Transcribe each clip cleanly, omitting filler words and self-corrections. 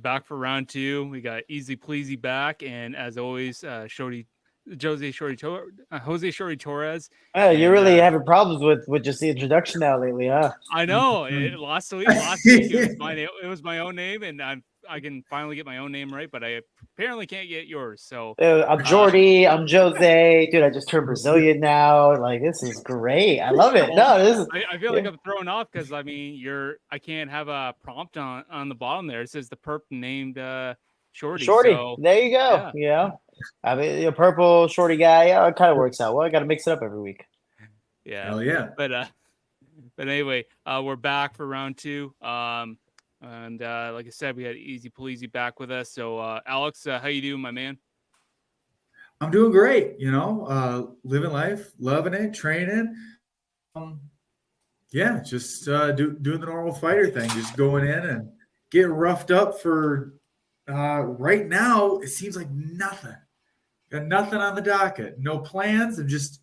back for round two. We got Easy Pleasy back, and as always, Jose Shorty Torres. Oh, you're And really having problems with just the introduction now lately, huh? I know last week it was my name, it was my own name, and I can finally get my own name right, but I apparently can't get yours. So I'm Jordy. I'm Jose. Dude, I just turned Brazilian now. Like, this is great. I love it. well, No, this is I feel yeah. like I'm thrown off because I mean I can't have a prompt on the bottom there. It says the perp named Shorty. Shorty. So There you go. yeah, I mean, a purple shorty guy. Yeah, it kind of works out. Well, I got to mix it up every week. yeah. Hell yeah. But anyway, we're back for round two. And like I said, we had Easy Polizzi back with us. So Alex, how you doing, my man? I'm doing great, living life, loving it, training. Yeah, just doing the normal fighter thing, just going in and getting roughed up for right now. It seems like nothing. Got nothing on the docket, no plans. I'm just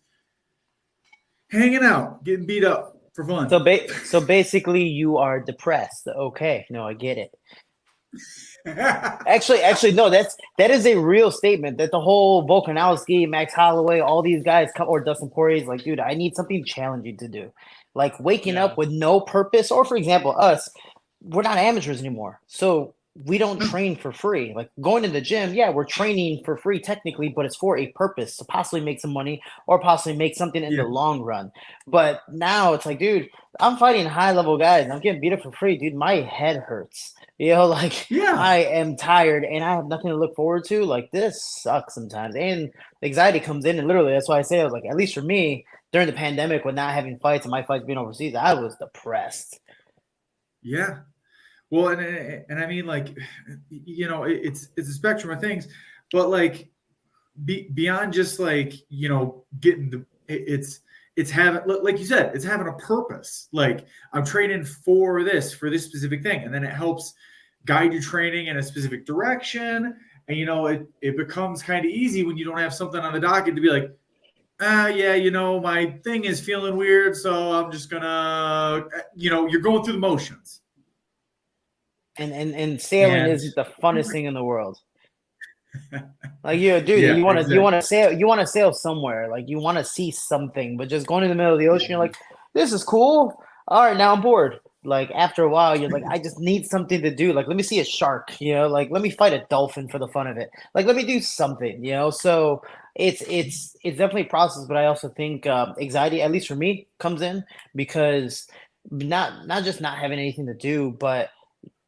hanging out, getting beat up for fun. So basically, you are depressed. Okay, no, I get it. Actually, no. That is a real statement. That the whole Volkanovski, Max Holloway, all these guys come, or Dustin Poirier is like, dude, I need something challenging to do, like waking up with no purpose. Or for example, us, we're not amateurs anymore, so we don't train for free. Like going to the gym, yeah, we're training for free technically, but it's for a purpose to possibly make some money or possibly make something in the long run. But now it's like, dude, I'm fighting high level guys. I'm getting beat up for free, dude. My head hurts. I am tired and I have nothing to look forward to. Like this sucks sometimes. And anxiety comes in, and literally that's why I say I was like, at least for me, during the pandemic with not having fights and my fights being overseas, I was depressed. Yeah. Well, and I mean, like, it's a spectrum of things, but like beyond just like, getting it's having, like you said, it's having a purpose. Like I'm training for this specific thing. And then it helps guide your training in a specific direction. And, it becomes kind of easy when you don't have something on the docket to be like, my thing is feeling weird. So I'm just gonna, you're going through the motions. And sailing isn't the funnest thing in the world. Like you want to sail somewhere. Like you want to see something, but just going in the middle of the ocean, you're like, this is cool. All right, now I'm bored. Like after a while, you're like, I just need something to do. Like let me see a shark. Like let me fight a dolphin for the fun of it. Like let me do something. So it's definitely a process, but I also think anxiety, at least for me, comes in because not just not having anything to do, but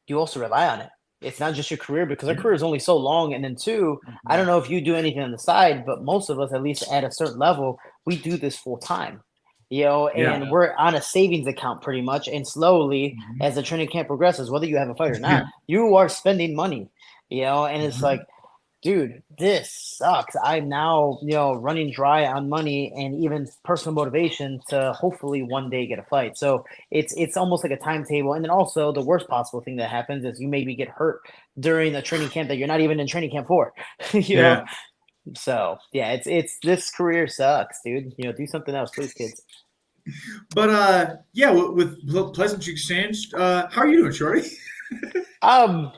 you also rely on it. It's not just your career because our career is only so long. And then two, I don't know if you do anything on the side, but most of us, at least at a certain level, we do this full time, and we're on a savings account pretty much. And slowly as the training camp progresses, whether you have a fight or not, you are spending money, and it's like, dude, this sucks. I'm now, running dry on money and even personal motivation to hopefully one day get a fight. So it's almost like a timetable. And then also the worst possible thing that happens is you maybe get hurt during a training camp that you're not even in training camp for. know? So yeah, it's this career sucks, dude. Do something else, please, kids. But with Pleasant Exchange, how are you doing, Shorty? I've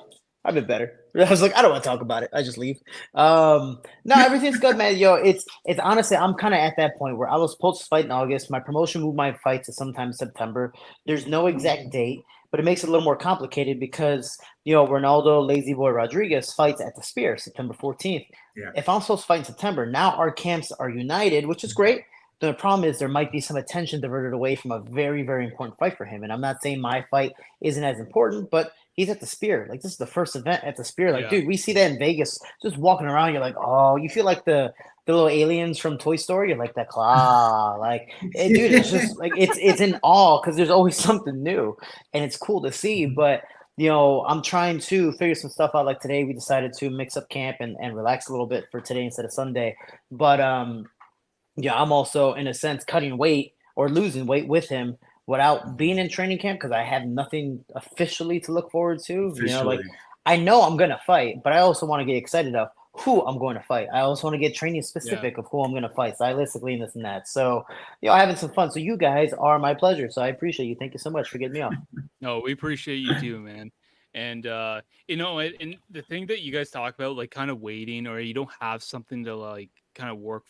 been better. I was like, I don't want to talk about it. I just leave. No, everything's good, man. It's honestly, I'm kind of at that point where I was supposed to fight in August. My promotion moved my fight to sometime September. There's no exact date, but it makes it a little more complicated because, Ronaldo Lazy Boy Rodriguez fights at the Spear September 14th. Yeah. If I'm supposed to fight in September, now our camps are united, which is great. The problem is there might be some attention diverted away from a very, very important fight for him. And I'm not saying my fight isn't as important, but he's at the Spear. Like, this is the first event at the Spear. Like, dude, we see that in Vegas. Just walking around, you're like, oh, you feel like the little aliens from Toy Story. You're like, that claw. Like, dude, it's just like it's in awe because there's always something new, and it's cool to see. But I'm trying to figure some stuff out. Like today, we decided to mix up camp and relax a little bit for today instead of Sunday. But I'm also in a sense cutting weight or losing weight with him without being in training camp because I have nothing officially to look forward to. Like I know I'm gonna fight, but I also want to get excited of who I'm going to fight. I also want to get training specific of who I'm going to fight stylistically and this and that. So, having some fun. So you guys are my pleasure. So I appreciate you. Thank you so much for getting me on. No, we appreciate you too, man. And and the thing that you guys talk about, like kind of waiting, or you don't have something to like kind of work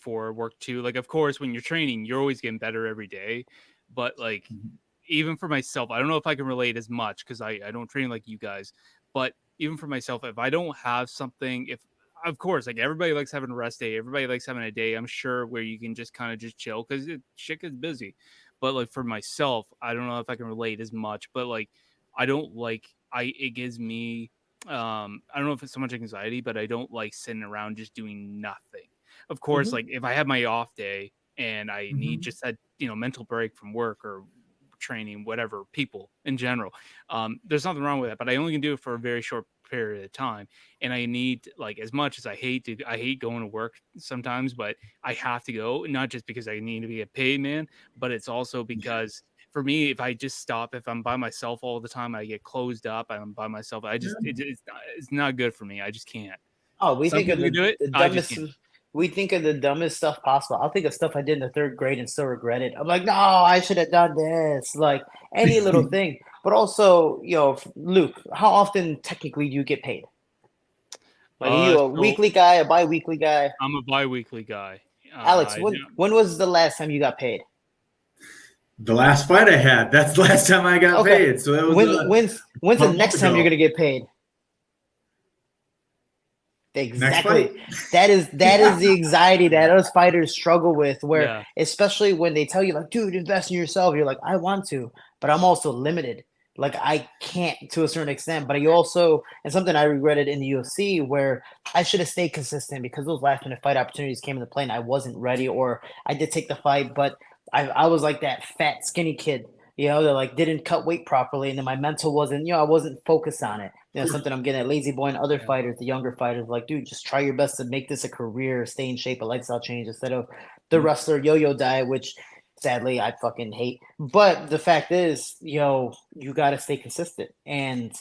to, like of course when you're training, you're always getting better every day. But like even for myself, I don't know if I can relate as much because I don't train like you guys, but even for myself, if I don't have something, if of course, like everybody likes having a rest day, everybody likes having a day, I'm sure, where you can just kind of just chill because shit gets busy. But like for myself, I don't know if I can relate as much, but like I don't like it gives me I don't know if it's so much anxiety, but I don't like sitting around just doing nothing. Of course, like if I have my off day and I need just that, mental break from work or training, whatever, people in general, there's nothing wrong with that, but I only can do it for a very short period of time. And I need, like, as much as I hate going to work sometimes, but I have to go, not just because I need to get paid, man, but it's also because for me, if I just stop, if I'm by myself all the time, I get closed up. I'm by myself. I just, it's not good for me. I just can't. Oh, we Some think of people can do it. the I just dumbest. can't. We think of the dumbest stuff possible. I'll think of stuff I did in the third grade and still regret it. I'm like, no, I should have done this. Like any little thing. But also, Luke, how often technically do you get paid? Like, are you a So weekly guy, a bi-weekly guy? I'm a bi-weekly guy. Alex, when was the last time you got paid? The last fight I had, that's the last time I got Okay. paid. So that was when's the a next month time ago. you're gonna get paid? Next Exactly. fight. That is the anxiety that us fighters struggle with, where Yeah. especially when they tell you like, dude, invest in yourself. You're like, I want to, but I'm also limited. Like I can't to a certain extent. But you also, and something I regretted in the UFC where I should have stayed consistent because those last minute fight opportunities came into play and I wasn't ready, or I did take the fight, but I was like that fat, skinny kid, that like didn't cut weight properly, and then my mental wasn't, I wasn't focused on it. Something I'm getting at Lazy Boy and other fighters, the younger fighters, like, dude, just try your best to make this a career, stay in shape, a lifestyle change instead of the wrestler yo-yo diet, which sadly I fucking hate. But the fact is, you got to stay consistent. And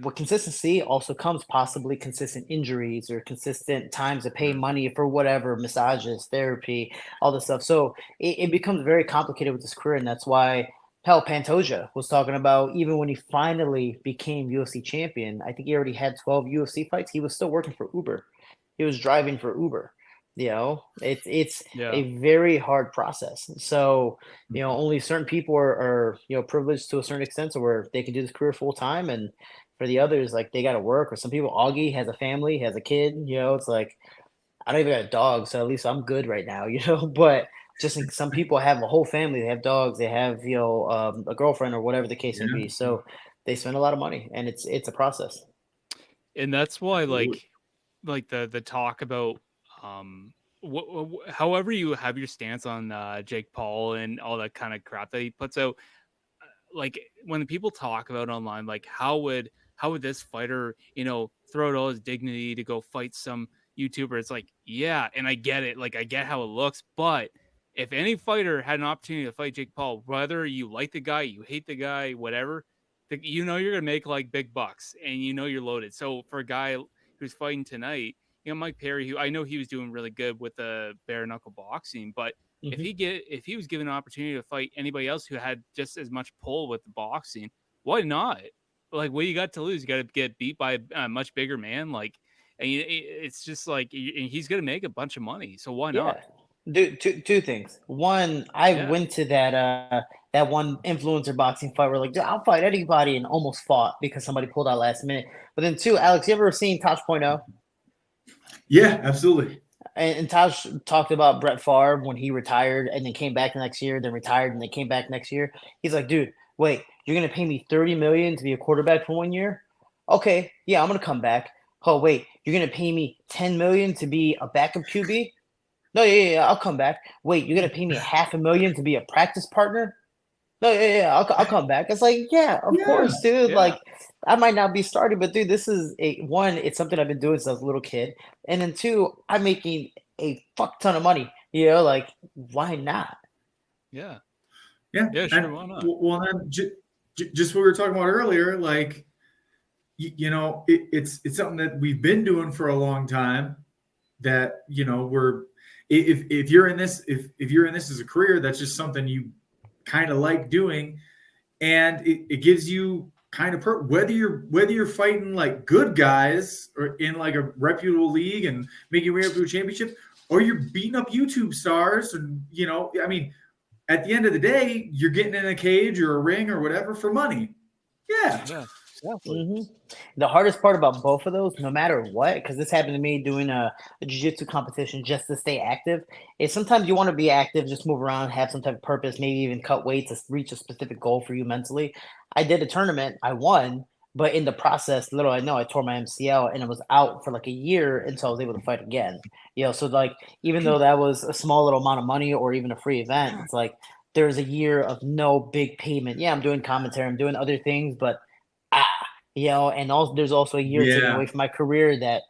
with consistency also comes possibly consistent injuries or consistent times to pay money for whatever, massages, therapy, all this stuff. So it becomes very complicated with this career. And that's why hell, Pantoja was talking about even when he finally became UFC champion, I think he already had 12 UFC fights. He was still working for Uber. He was driving for Uber. It's a very hard process. So, only certain people are privileged to a certain extent to where they can do this career full time. And for the others, like they got to work, or some people, Augie has a family, has a kid, it's like, I don't even got a dog. So at least I'm good right now, but just like some people have a whole family, they have dogs, they have a girlfriend or whatever the case may be. So they spend a lot of money, and it's a process. And that's why like the talk about however you have your stance on Jake Paul and all that kind of crap that he puts out, like when the people talk about online, like how would this fighter throw out all his dignity to go fight some YouTuber? It's like, yeah, and I get it, like I get how it looks, but if any fighter had an opportunity to fight Jake Paul, whether you like the guy, you hate the guy, whatever, you're gonna make like big bucks, and you're loaded. So for a guy who's fighting tonight, Mike Perry, who I know he was doing really good with the bare knuckle boxing, but if he was given an opportunity to fight anybody else who had just as much pull with the boxing, why not? Like, what you got to lose? You got to get beat by a much bigger man. Like, and it's just like he's gonna make a bunch of money. So why not? Two things. One, I went to that one influencer boxing fight where like, dude, I'll fight anybody, and almost fought because somebody pulled out last minute. But then two, Alex, you ever seen Tosh.0? Yeah, absolutely. And Tosh talked about Brett Favre when he retired and then came back the next year, then retired and then came back next year. He's like, dude, wait, you're gonna pay me $30 million to be a quarterback for 1 year? Okay, yeah, I'm gonna come back. Oh wait, you're gonna pay me $10 million to be a backup QB? No, yeah, I'll come back. Wait, you're gonna pay me $500,000 to be a practice partner? No, yeah, I'll come back. It's like, yeah, of course, dude. Yeah. Like, I might not be starting, but dude, this is one. It's something I've been doing since I was a little kid, and then two, I'm making a fuck ton of money. Like, why not? Yeah, Sure, why not? Well, then just what we were talking about earlier, like, it's something that we've been doing for a long time. That we're if you're in this if you're in this as a career, that's just something you kind of like doing, and it gives you kind of whether you're fighting like good guys or in like a reputable league and making your way up to a championship, or you're beating up YouTube stars, and I mean, at the end of the day, you're getting in a cage or a ring or whatever for money. Yeah. Exactly. The hardest part about both of those, no matter what, because this happened to me doing a jiu-jitsu competition just to stay active, is sometimes you want to be active, just move around, have some type of purpose, maybe even cut weight to reach a specific goal for you mentally. I did a tournament, I won, but in the process, little I know, I tore my MCL and it was out for like a year until I was able to fight again. So like, even though that was a small little amount of money or even a free event, it's like there's a year of no big payment. Yeah, I'm doing commentary, I'm doing other things, but and also there's also a year taken away from my career that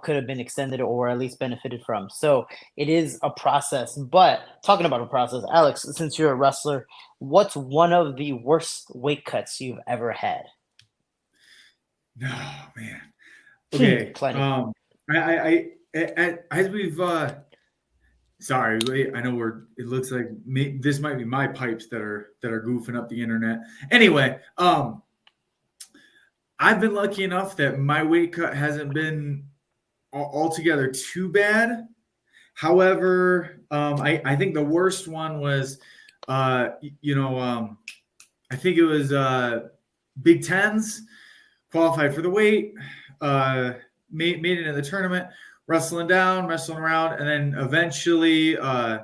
could have been extended or at least benefited from. So it is a process. But talking about a process, Alex, since you're a wrestler, what's one of the worst weight cuts you've ever had? No, man. Okay. Plenty. I as we've sorry, I know it looks like this might be my pipes that are goofing up the internet. Anyway, I've been lucky enough that my weight cut hasn't been altogether too bad. However, I think the worst one was, I think it was Big Tens, qualified for the weight, made it in the tournament, wrestling around, and then eventually, I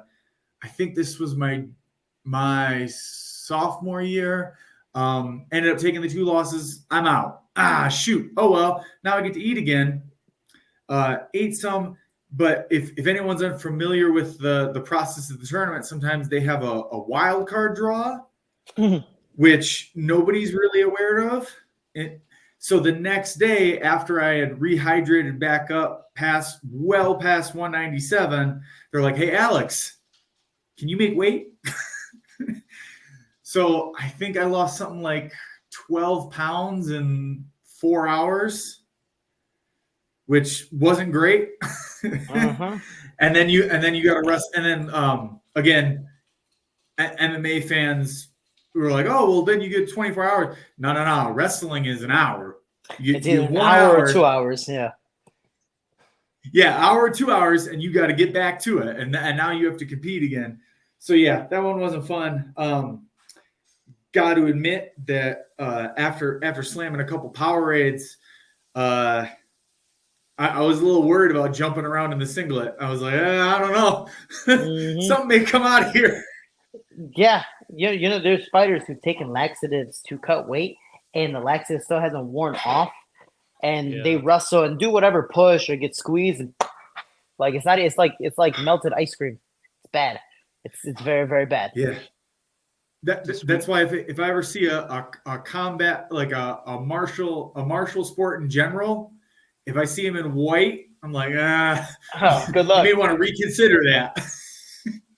think this was my sophomore year. Ended up taking the 2 losses. I'm out. Shoot. Oh, well, now I get to eat again. Ate some, but if anyone's unfamiliar with the process of the tournament, sometimes they have a wild card draw, which nobody's really aware of. So the next day, after I had rehydrated back up past 197, they're like, "Hey, Alex, can you make weight?" So I think I lost something like 12 pounds in 4 hours, which wasn't great. And then you got to rest. And then again, MMA fans were like, "Oh, well, then you get 24 hours." No. Wrestling is an hour. It's either an hour or 2 hours. Yeah. Yeah, hour or 2 hours, and you got to get back to it. And now you have to compete again. So yeah, that one wasn't fun. Got to admit that after slamming a couple Powerades, I was a little worried about jumping around in the singlet. I was like, I don't know. Something may come out of here. Yeah. There's fighters who've taken laxatives to cut weight, and the laxative still hasn't worn off, and they wrestle and do whatever push or get squeezed. And, like, it's like melted ice cream. It's bad. It's very, very bad. Yeah. That's why if I ever see a combat, like a martial sport in general, if I see him in white, I'm like, good luck. You may want to reconsider that.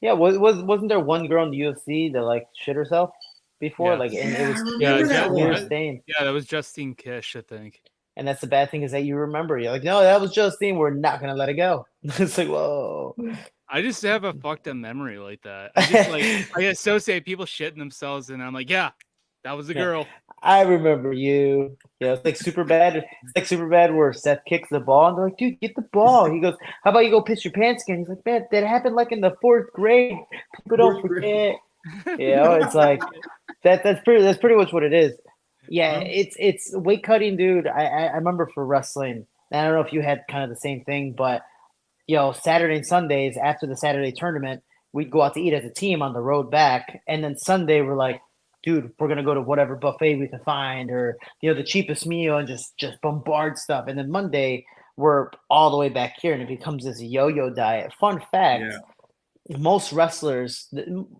Yeah, wasn't there one girl in the UFC that like shit herself before? Like, and it was weird stain. Yeah, that was Justine Kish, I think. And that's the bad thing, is that you remember. You're like, no, that was Justine. We're not gonna let it go. It's like, whoa. I just have a fucked up memory like that. I associate people shitting themselves, and I'm like, yeah, that was a girl. I remember you. Yeah, it's like super bad. It's like super bad where Seth kicks the ball, and they're like, dude, get the ball. He goes, how about you go piss your pants again? He's like, man, that happened like in the 4th grade. People don't forget. It's like that's pretty much what it is. Yeah, it's weight cutting, dude. I remember for wrestling, I don't know if you had kind of the same thing, but Saturday and Sundays after the Saturday tournament, we'd go out to eat as a team on the road back. And then Sunday we're like, dude, we're going to go to whatever buffet we can find, or, the cheapest meal, and just bombard stuff. And then Monday we're all the way back here, and it becomes this yo-yo diet. Fun fact, most wrestlers,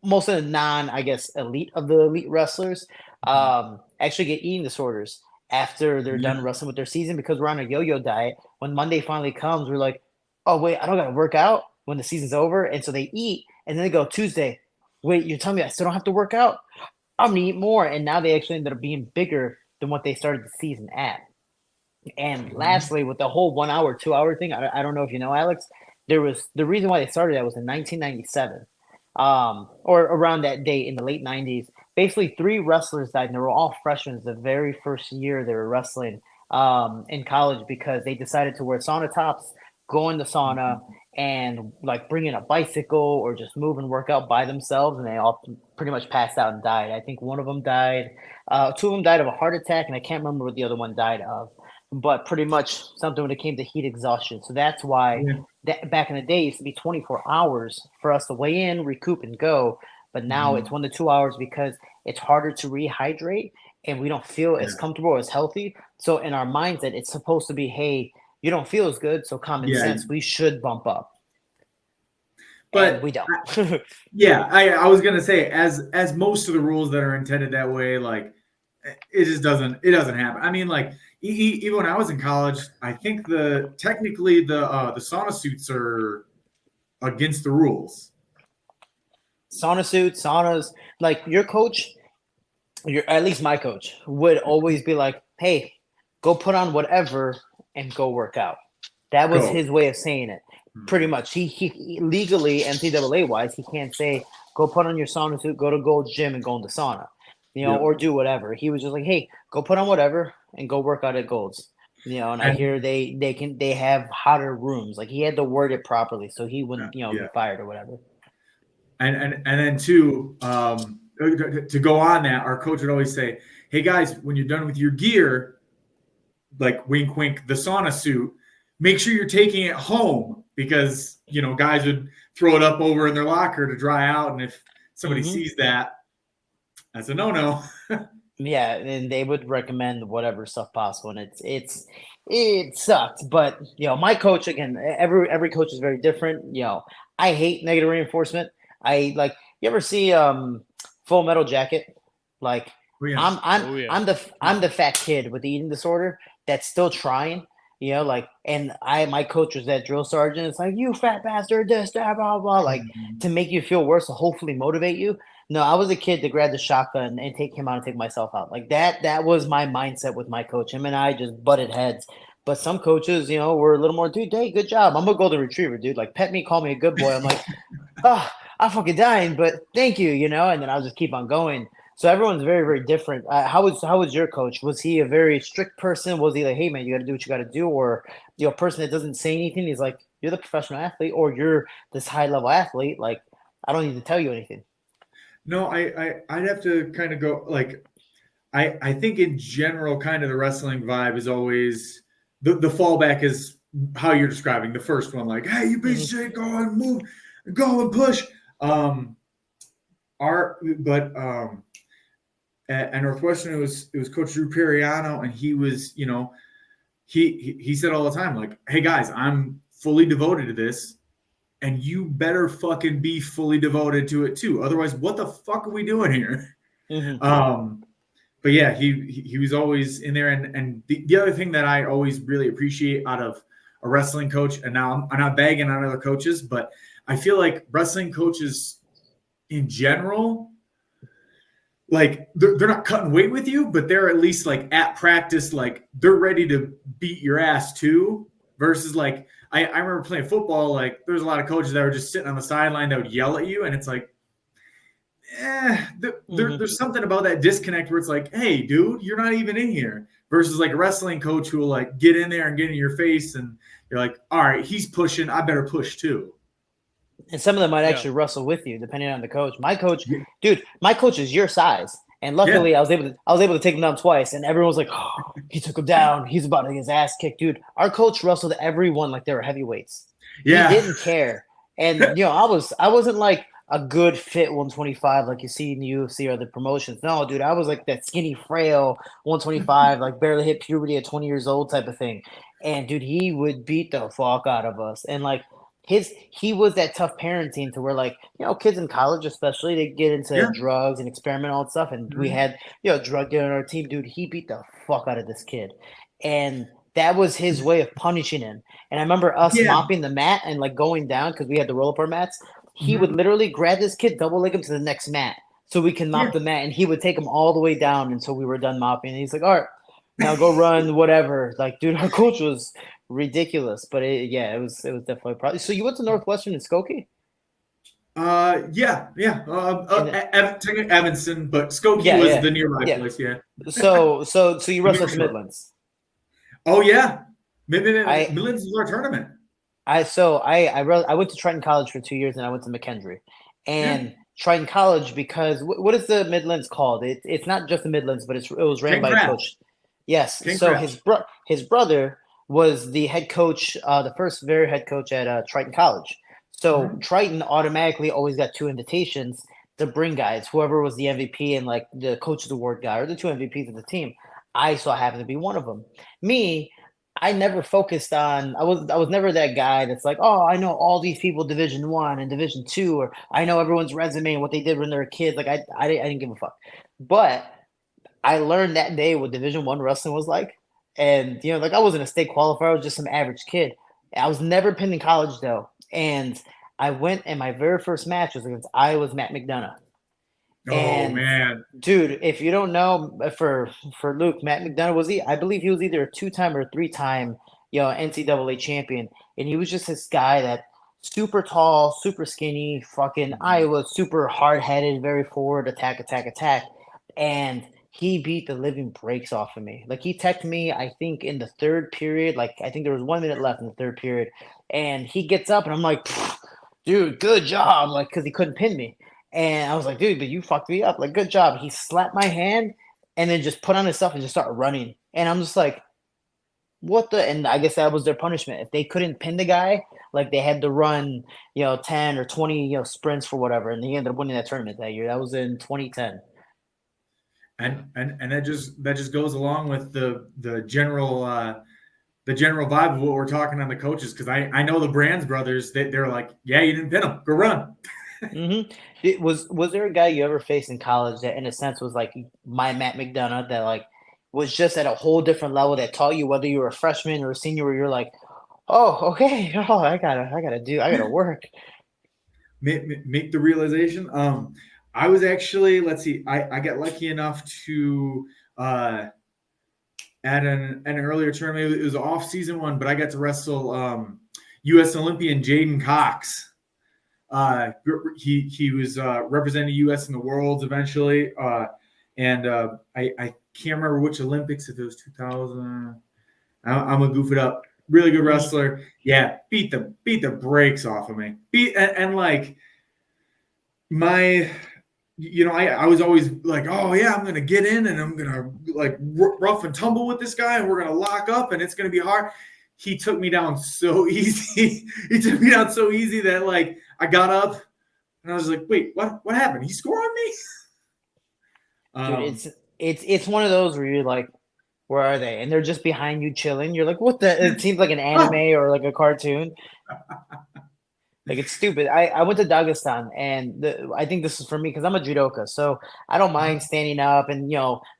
most of the elite of the elite wrestlers actually get eating disorders after they're done wrestling with their season, because we're on a yo-yo diet. When Monday finally comes, we're like, oh, wait, I don't got to work out when the season's over. And so they eat, and then they go, Tuesday, wait, you're telling me I still don't have to work out? I'm going to eat more. And now they actually ended up being bigger than what they started the season at. And lastly, with the whole 1 hour, 2 hour thing, I don't know if you know, Alex, there was the reason why they started that was in 1997, or around that date in the late 90s. basically 3 wrestlers died, and they were all freshmen the very first year they were wrestling in college because they decided to wear sauna tops, go in the sauna, and like bring in a bicycle or just move and work out by themselves, and they all pretty much passed out and died. I think one of them died, 2 of them died of a heart attack, and I can't remember what the other one died of. But pretty much something when it came to heat exhaustion. So that's why that back in the day it used to be 24 hours for us to weigh in, recoup, and go. But now it's 1 to 2 hours because it's harder to rehydrate and we don't feel as comfortable or as healthy. So in our mindset, it's supposed to be, hey, you don't feel as good, so common sense, we should bump up. But and we don't. I was gonna say, as most of the rules that are intended that way, like it just doesn't happen. I mean, like even when I was in college, I think technically the sauna suits are against the rules. Sauna suits, saunas, like your coach, at least my coach would always be like, hey, go put on whatever and go work out. That was his way of saying it. Pretty much. He legally, NCAA wise, he can't say, go put on your sauna suit, go to Gold's Gym and go in the sauna, or do whatever. He was just like, hey, go put on whatever and go work out at Gold's. And I hear they have hotter rooms. Like he had to word it properly so he wouldn't, be fired or whatever. And then too, to go on that, our coach would always say, hey guys, when you're done with your gear, like wink, wink, the sauna suit, make sure you're taking it home because, guys would throw it up over in their locker to dry out. And if somebody sees that, that's a no-no. Yeah. And they would recommend whatever stuff possible. And it sucks. But, my coach, again, every coach is very different. I hate negative reinforcement. You ever see Full Metal Jacket? Like I'm the fat kid with the eating disorder that's still trying, and my coach was that drill sergeant. It's like, you fat bastard, this, that, blah, blah, like to make you feel worse, to hopefully motivate you. No, I was a kid to grab the shotgun and take him out and take myself out. Like that was my mindset with my coach. Him and I just butted heads. But some coaches, were a little more, dude, hey, good job. I'm a golden retriever, dude. Like, pet me, call me a good boy. I'm like, I'm fucking dying, but thank you, and then I'll just keep on going. So everyone's very, very different. How was your coach? Was he a very strict person? Was he like, hey man, you got to do what you got to do, or a person that doesn't say anything? He's like, you're the professional athlete, or you're this high level athlete. Like, I don't need to tell you anything. No, I'd have to kind of go like, I think in general, kind of the wrestling vibe is always the fallback is how you're describing the first one, like, hey, you piece of shit, go and move, go and push. At Northwestern, it was Coach Drew Periano, and he was, he said all the time, like, hey guys, I'm fully devoted to this, and you better fucking be fully devoted to it too. Otherwise, what the fuck are we doing here? But yeah, he was always in there, and the other thing that I always really appreciate out of a wrestling coach, and now I'm not bagging on other coaches, but I feel like wrestling coaches in general, like they're not cutting weight with you, but they're at least like at practice, like they're ready to beat your ass too. Versus like I remember playing football, like there's a lot of coaches that were just sitting on the sideline that would yell at you, and it's like, there's something about that disconnect where it's like, hey, dude, you're not even in here. Versus like a wrestling coach who will like get in there and get in your face, and you're like, all right, he's pushing, I better push too. And some of them might actually wrestle with you, depending on the coach. My coach, dude, my coach is your size, and luckily I was able to take him down twice. And everyone was like, "Oh, he took him down. He's about to get his ass kicked, dude." Our coach wrestled everyone like they were heavyweights. Yeah, he didn't care. And I wasn't like a good fit 125 like you see in the UFC or the promotions. No, dude, I was like that skinny, frail 125, like barely hit puberty at 20 years old type of thing. And dude, he would beat the fuck out of us, and like. He was that tough parenting to where like kids in college especially they get into drugs and experiment all that stuff, and we had drug dealer on our team. Dude, he beat the fuck out of this kid, and that was his way of punishing him. And I remember us mopping the mat and like going down because we had the roll apart mats. He would literally grab this kid, double leg him to the next mat so we can mop the mat, and he would take him all the way down until we were done mopping. And he's like, all right, now go run, whatever. Like, dude, our coach was ridiculous, but it was definitely a problem. So you went to Northwestern in Skokie? Yeah. Technically Evanston, but Skokie Yeah, was yeah, the nearby yeah. place. Yeah. So you wrestled at the Sure. Midlands. Oh yeah, I Midlands is our tournament. I went to Triton College for 2 years, and I went to McKendree. Yeah, And Triton College, because what is the Midlands called? It's not just the Midlands, but it was ran Ken by a Craft. coach. Yes. Ken So Craft. his brother was the head coach, the first very head coach at Triton College. So Mhm. Triton automatically always got 2 invitations to bring guys, whoever was the MVP and like the coach's award guy or the 2 MVPs of the team. I so happened to be one of them. Me, I never focused on. I was never that guy that's like, oh, I know all these people Division 1 and Division 2, or I know everyone's resume and what they did when they were kids. Like I didn't give a fuck. But I learned that day what Division 1 wrestling was like. And like I wasn't a state qualifier, I was just some average kid. I was never pinned in college though. And I went and my very first match was against Iowa's Matt McDonough. Oh And man. dude, if you don't know, for Luke, Matt McDonough I believe he was either a 2-time or 3-time, NCAA champion, and he was just this guy that super tall, super skinny, fucking Iowa, super hard headed, very forward, attack, attack, attack, and he beat the living brakes off of me. Like he teched me, I think in the third period, like I think there was 1 minute left in the third period, and he gets up and I'm like, dude, good job, like because he couldn't pin me. And I was like, dude, but you fucked me up. Like, good job. He slapped my hand and then just put on his stuff and just started running. And I'm just like, what the? And I guess that was their punishment. If they couldn't pin the guy, like they had to run, 10 or 20, sprints for whatever. And he ended up winning that tournament that year. That was in 2010. And that just goes along with the general vibe of what we're talking on the coaches, because I know the Brands brothers, they're like, yeah, you didn't pin him, go run. Was there a guy you ever faced in college that, in a sense, was like my Matt McDonough that like was just at a whole different level that taught you whether you were a freshman or a senior, where you're like, oh, okay, oh, I gotta work. Make the realization. I was actually, let's see, I got lucky enough to at an earlier tournament. It was an off season one, but I got to wrestle U.S. Olympian Jaden Cox. He was representing the U.S. in the Worlds eventually, and I can't remember which Olympics, if it was 2000. I'm gonna goof it up. Really good wrestler. Yeah, beat the brakes off of me. And like my, I was always like, oh yeah, I'm gonna get in and I'm gonna like rough and tumble with this guy and we're gonna lock up and it's gonna be hard. He took me down so easy. He took me down so easy that like I got up and I was like, wait, what happened? He scored on me? Dude, it's one of those where you're like, where are they? And they're just behind you chilling. You're like, what the? It seems like an anime or like a cartoon. Like it's stupid. I went to Dagestan, and I think this is for me because I'm a judoka, so I don't mind standing up and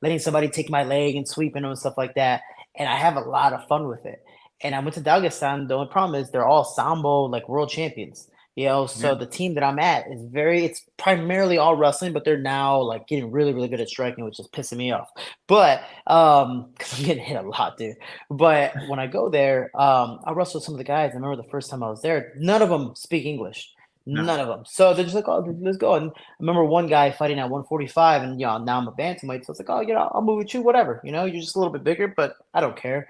letting somebody take my leg and sweeping them and stuff like that, and I have a lot of fun with it. And I went to Dagestan. The only problem is they're all sambo like world champions. So Yeah. the team that I'm at it's primarily all wrestling, but they're now like getting really, really good at striking, which is pissing me off. But because I'm getting hit a lot, dude. But when I go there, I wrestle with some of the guys. I remember the first time I was there, none of them speak English. No. None of them. So they're just like, oh, let's go. And I remember one guy fighting at 145, and now I'm a bantamweight. So it's like, oh, I'll move with you, whatever. You're just a little bit bigger, but I don't care.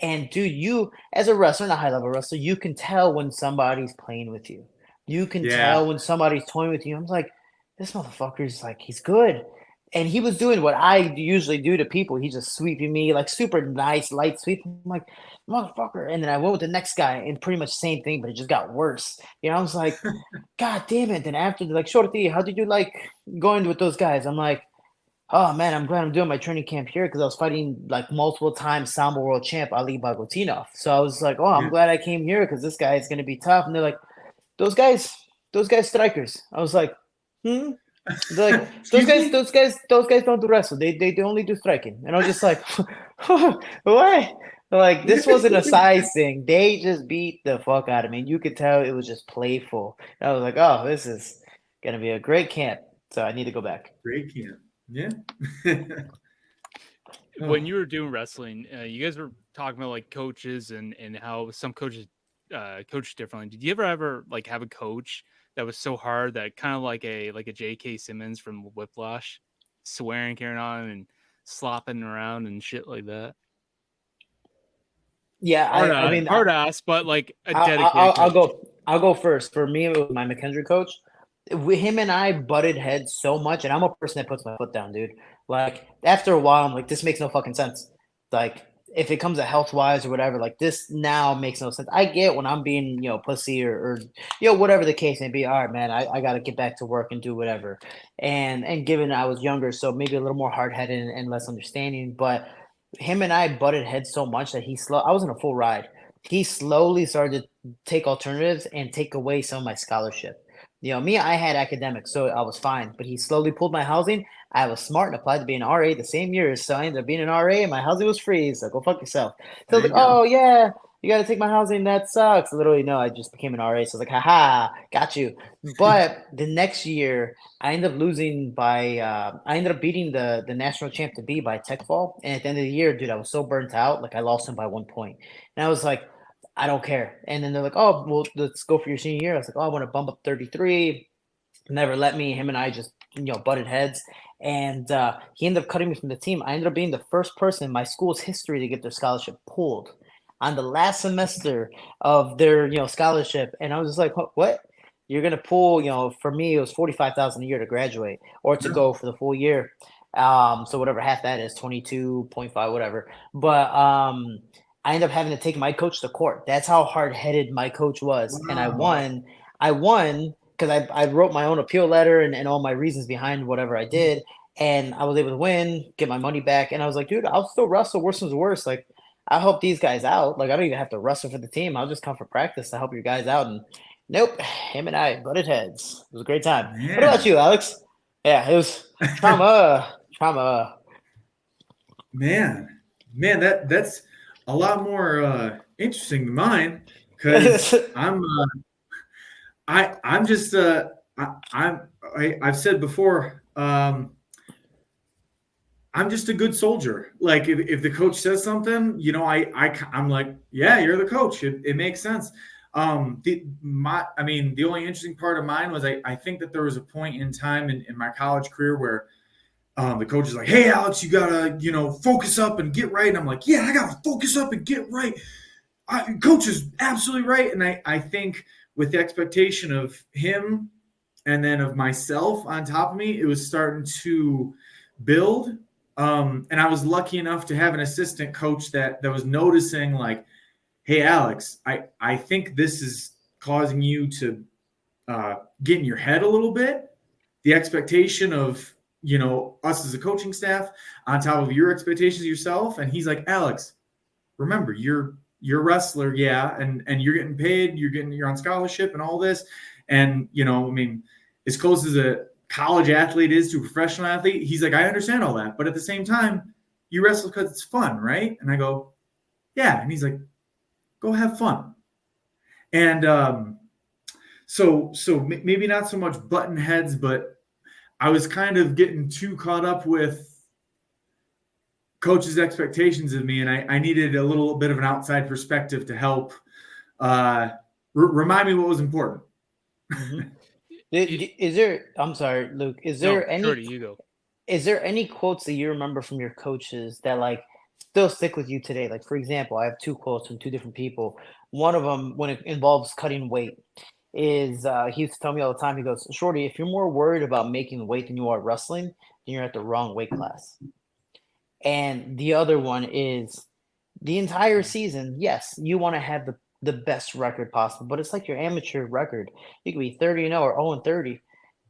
And dude, you as a wrestler, and a high level wrestler, you can tell when somebody's playing with you. You can Yeah. tell when somebody's toying with you. I'm like, this motherfucker's like, he's good. And he was doing what I usually do to people. He's just sweeping me, like super nice, light sweep. I'm like, motherfucker. And then I went with the next guy and pretty much same thing, but it just got worse. I was like, God damn it. Then after, they're like, Shorty, how did you like going with those guys? I'm like, oh man, I'm glad I'm doing my training camp here because I was fighting like multiple times Sambo world champ Ali Bagotinov. So I was like, oh, I'm Yeah. glad I came here because this guy is going to be tough. And they're like, those guys strikers. I was like, hmm. They're like, Excuse me? those guys don't do wrestle. They only do striking. And I was just like, what? Like this wasn't a size thing. They just beat the fuck out of me. You could tell it was just playful. And I was like, oh, this is gonna be a great camp. So I need to go back. Great camp. Yeah. When you were doing wrestling, you guys were talking about like coaches and how some coaches coach differently. Did you ever like have a coach that was so hard that kind of like a J.K. Simmons from Whiplash, swearing, carrying on, and slopping around and shit like that. Yeah, I mean, hard ass, but like a I'll, dedicated coach. I'll go first. For me, it was my McKendry coach. Him and I butted heads so much, and I'm a person that puts my foot down, dude. Like after a while, I'm like, this makes no fucking sense. Like if it comes to health wise or whatever, like this now makes no sense. I get when I'm being, pussy or whatever the case may be. All right, man, I got to get back to work and do whatever. And given I was younger, so maybe a little more hard headed and less understanding, but him and I butted heads so much that I was in a full ride. He slowly started to take alternatives and take away some of my scholarship. Me, I had academics, so I was fine. But he slowly pulled my housing. I was smart and applied to be an RA the same year. So I ended up being an RA and my housing was free. So go fuck yourself. So I was like, oh, yeah, you got to take my housing. That sucks. Literally, no, I just became an RA. So I was like, haha, got you. But the next year, I ended up losing I ended up beating the national champ to be by tech fall. And at the end of the year, dude, I was so burnt out. Like I lost him by 1 point. And I was like, I don't care. And then they're like, oh, well, let's go for your senior year. I was like, oh, I want to bump up 33. Never let me. Him and I just, butted heads. And he ended up cutting me from the team. I ended up being the first person in my school's history to get their scholarship pulled on the last semester of their, scholarship. And I was just like, what? You're going to pull, for me, it was $45,000 a year to graduate or to go for the full year. So whatever half that is, 22.5, whatever. But I ended up having to take my coach to court. That's how hard-headed my coach was. Wow. And I won because I wrote my own appeal letter and all my reasons behind whatever I did. And I was able to win, get my money back. And I was like, dude, I'll still wrestle. Worse was worse. Like, I'll help these guys out. Like, I don't even have to wrestle for the team. I'll just come for practice to help you guys out. And nope, him and I butted heads. It was a great time. Yeah. What about you, Alex? Yeah, it was trauma. Man, that's a lot more interesting than mine because I've said before, I'm just a good soldier. Like if the coach says something, I'm like, yeah, you're the coach. It makes sense. The only interesting part of mine was I think that there was a point in time in my college career where the coach is like, hey, Alex, you got to, focus up and get right. And I'm like, yeah, I got to focus up and get right. Coach is absolutely right. And I think with the expectation of him and then of myself on top of me, it was starting to build. And I was lucky enough to have an assistant coach that was noticing like, hey, Alex, I think this is causing you to get in your head a little bit. The expectation of, us as a coaching staff on top of your expectations of yourself. And he's like, Alex, remember, you're a wrestler. Yeah. And you're getting paid, you're on scholarship and all this. And, as close as a college athlete is to a professional athlete, he's like, I understand all that. But at the same time, you wrestle because it's fun, right? And I go, yeah. And he's like, go have fun. And so maybe not so much button heads, but I was kind of getting too caught up with coach's expectations of me, and I needed a little bit of an outside perspective to help remind me what was important. Mm-hmm. Is there? I'm sorry, Luke. Is there any? Shorty, you go. Is there any quotes that you remember from your coaches that like still stick with you today? Like, for example, I have two quotes from two different people. One of them, when it involves cutting weight, is he used to tell me all the time. He goes, Shorty, if you're more worried about making weight than you are wrestling, then you're at the wrong weight class. And the other one is the entire season. Yes, you want to have the best record possible, but it's like your amateur record. You could be 30-0 or 0-30,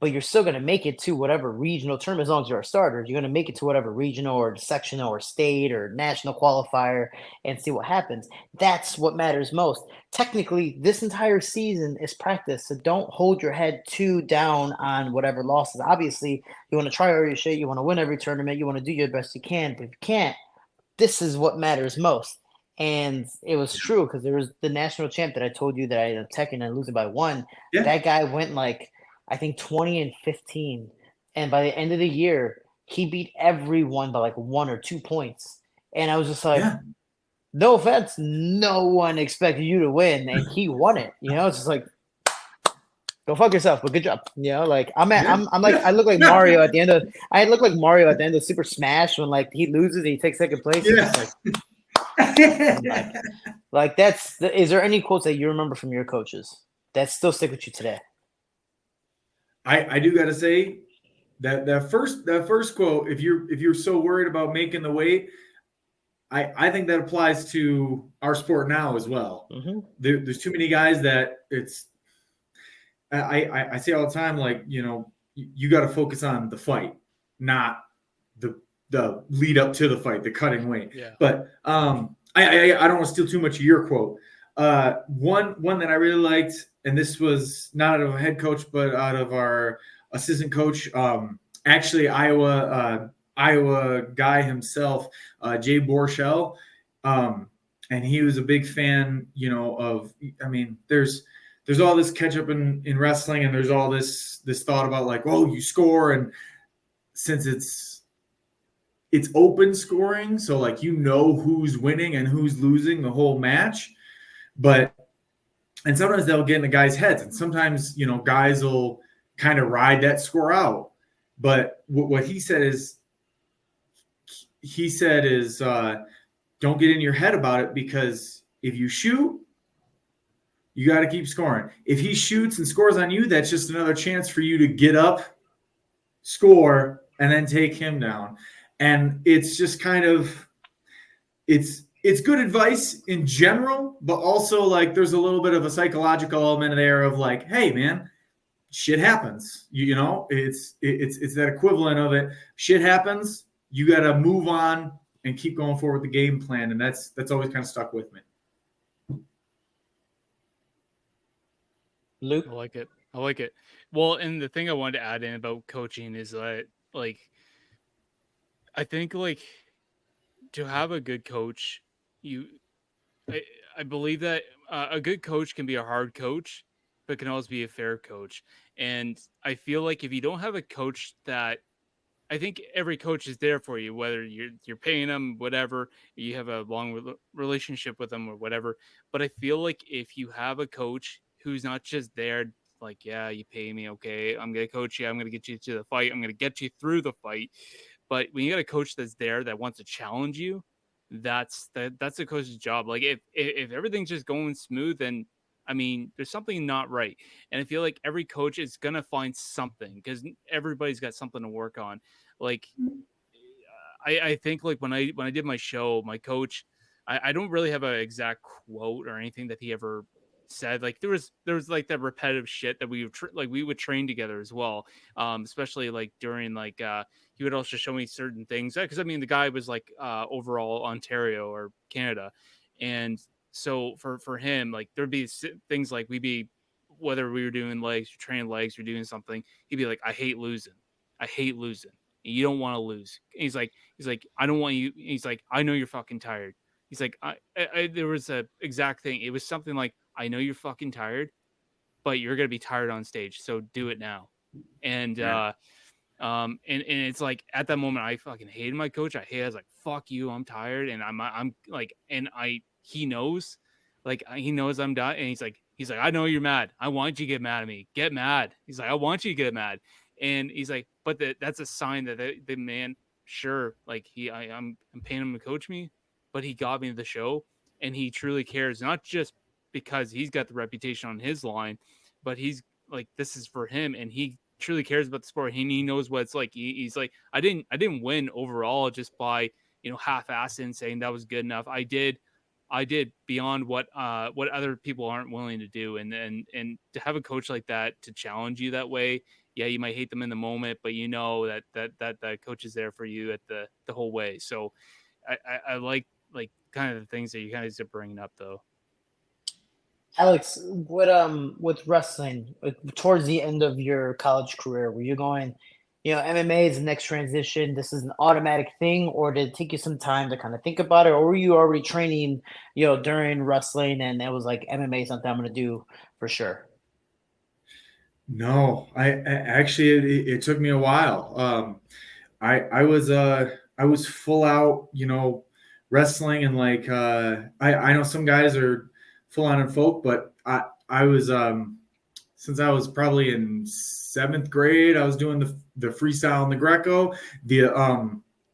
but you're still going to make it to whatever regional tournament. As long as you're a starter, you're going to make it to whatever regional or sectional or state or national qualifier and see what happens. That's what matters most. Technically, this entire season is practice, so don't hold your head too down on whatever losses. Obviously, you want to try all your shit. You want to win every tournament. You want to do your best you can, but if you can't, this is what matters most. And it was true because there was the national champ that I told you that I ended up teching and losing by 1. Yeah. That guy went like, I think 20-15. And by the end of the year, he beat everyone by like 1 or 2 points. And I was just like, no offense, no one expected you to win. And he won it. It's just like, Go fuck yourself, but good job. You know, like I'm like Yeah. I look like Mario at the end of I look like Mario at the end of Super Smash when like he loses and he takes second place. Yeah. Like that's is there any quotes that you remember from your coaches that still stick with you today? I do gotta say that first quote, if you're so worried about making the weight, I think that applies to our sport now as well. Mm-hmm. There's too many guys that it's I say all the time, like, you know, you got to focus on the fight, not the lead up to the fight, the cutting weight. Yeah. But I don't want to steal too much of your quote. One that I really liked, and this was not out of a head coach, but out of our assistant coach, actually Iowa guy himself, Jay Borchell, and he was a big fan, you know, of. I mean, there's all this catch up in wrestling, and there's all this thought about like, oh, you score, and since it's open scoring, so like you know who's winning and who's losing the whole match, and sometimes they'll get in the guys' heads, and sometimes, you know, guys will kind of ride that score out. But what he said is don't get in your head about it, because if you shoot, you got to keep scoring. If he shoots and scores on you, that's just another chance for you to get up, score, and then take him down. And it's just kind of it's good advice in general, but also like there's a little bit of a psychological element there of like, hey man, shit happens. You know, it's that equivalent of it. Shit happens. You got to move on and keep going forward with the game plan, and that's always kind of stuck with me. Luke, I like it. Well, and the thing I wanted to add in about coaching is that, like, I think like to have a good coach, I believe that a good coach can be a hard coach, but can also be a fair coach. And I feel like if you don't have a coach that, I think every coach is there for you, whether you're paying them, whatever, you have a long relationship with them or whatever. But I feel like if you have a coach who's not just there, like, yeah, you pay me, okay, I'm gonna coach you, I'm gonna get you to the fight, I'm gonna get you through the fight. But when you got a coach that's there that wants to challenge you, that's the coach's job. Like if everything's just going smooth, then I mean, there's something not right. And I feel like every coach is gonna find something because everybody's got something to work on. Like I think like when I did my show, my coach, I don't really have an exact quote or anything that he ever said. Like there was like that repetitive shit that we would train together as well. Especially like during like he would also show me certain things because I mean the guy was like overall Ontario or Canada, and so for him like there'd be things like we'd be whether we were doing legs, training legs, or doing something, he'd be like, I hate losing. I hate losing. You don't want to lose. And he's like, I don't want you. He's like, I know you're fucking tired. He's like, there was a exact thing. It was something like, I know you're fucking tired, but you're gonna be tired on stage, so do it now. And Yeah. and it's like at that moment I fucking hated my coach. I was like, fuck you, I'm tired, and I'm like, and he knows, like he knows I'm done, and he's like, I know you're mad. I want you to get mad at me. Get mad. He's like, I want you to get mad. And he's like, but that's a sign that the man, sure, like I'm paying him to coach me, but he got me to the show, and he truly cares, not just because he's got the reputation on his line, but he's like, this is for him, and he truly cares about the sport. He knows what it's like. He's like, I didn't win overall just by half-assing saying that was good enough. I did beyond what other people aren't willing to do, and to have a coach like that to challenge you that way. Yeah, you might hate them in the moment, but you know that coach is there for you at the whole way. So I like kind of the things that you kind of are bringing up though. Alex, with wrestling towards the end of your college career, were you going, MMA is the next transition, this is an automatic thing, or did it take you some time to kind of think about it, or were you already training, during wrestling and it was like MMA is something I'm going to do for sure? No, I actually it took me a while. I was full out, wrestling, and like I know some guys are full on in folk, but I was since I was probably in 7th grade. I was doing the freestyle and the Greco, the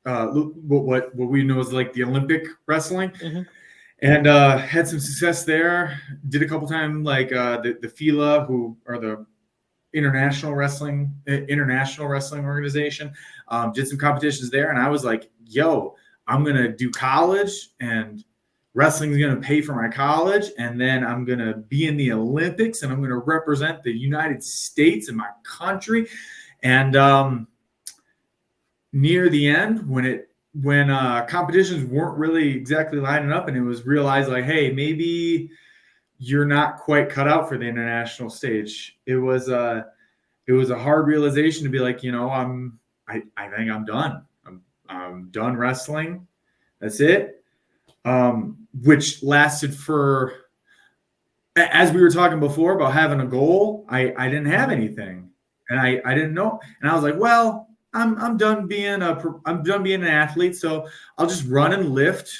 what we know as like the Olympic wrestling, and had some success there. Did a couple times like the FILA, who are the international wrestling organization. Did some competitions there, and I was like, yo, I'm gonna do college, and wrestling is gonna pay for my college, and then I'm gonna be in the Olympics, and I'm gonna represent the United States and my country. And near the end, when competitions weren't really exactly lining up, and it was realized like, hey, maybe you're not quite cut out for the international stage. It was a hard realization to be like, you know, I think I'm done. I'm done wrestling. That's it. Which lasted for, as we were talking before about having a goal, I didn't have anything, and I didn't know, and I was like, well, I'm done being an athlete, so I'll just run and lift.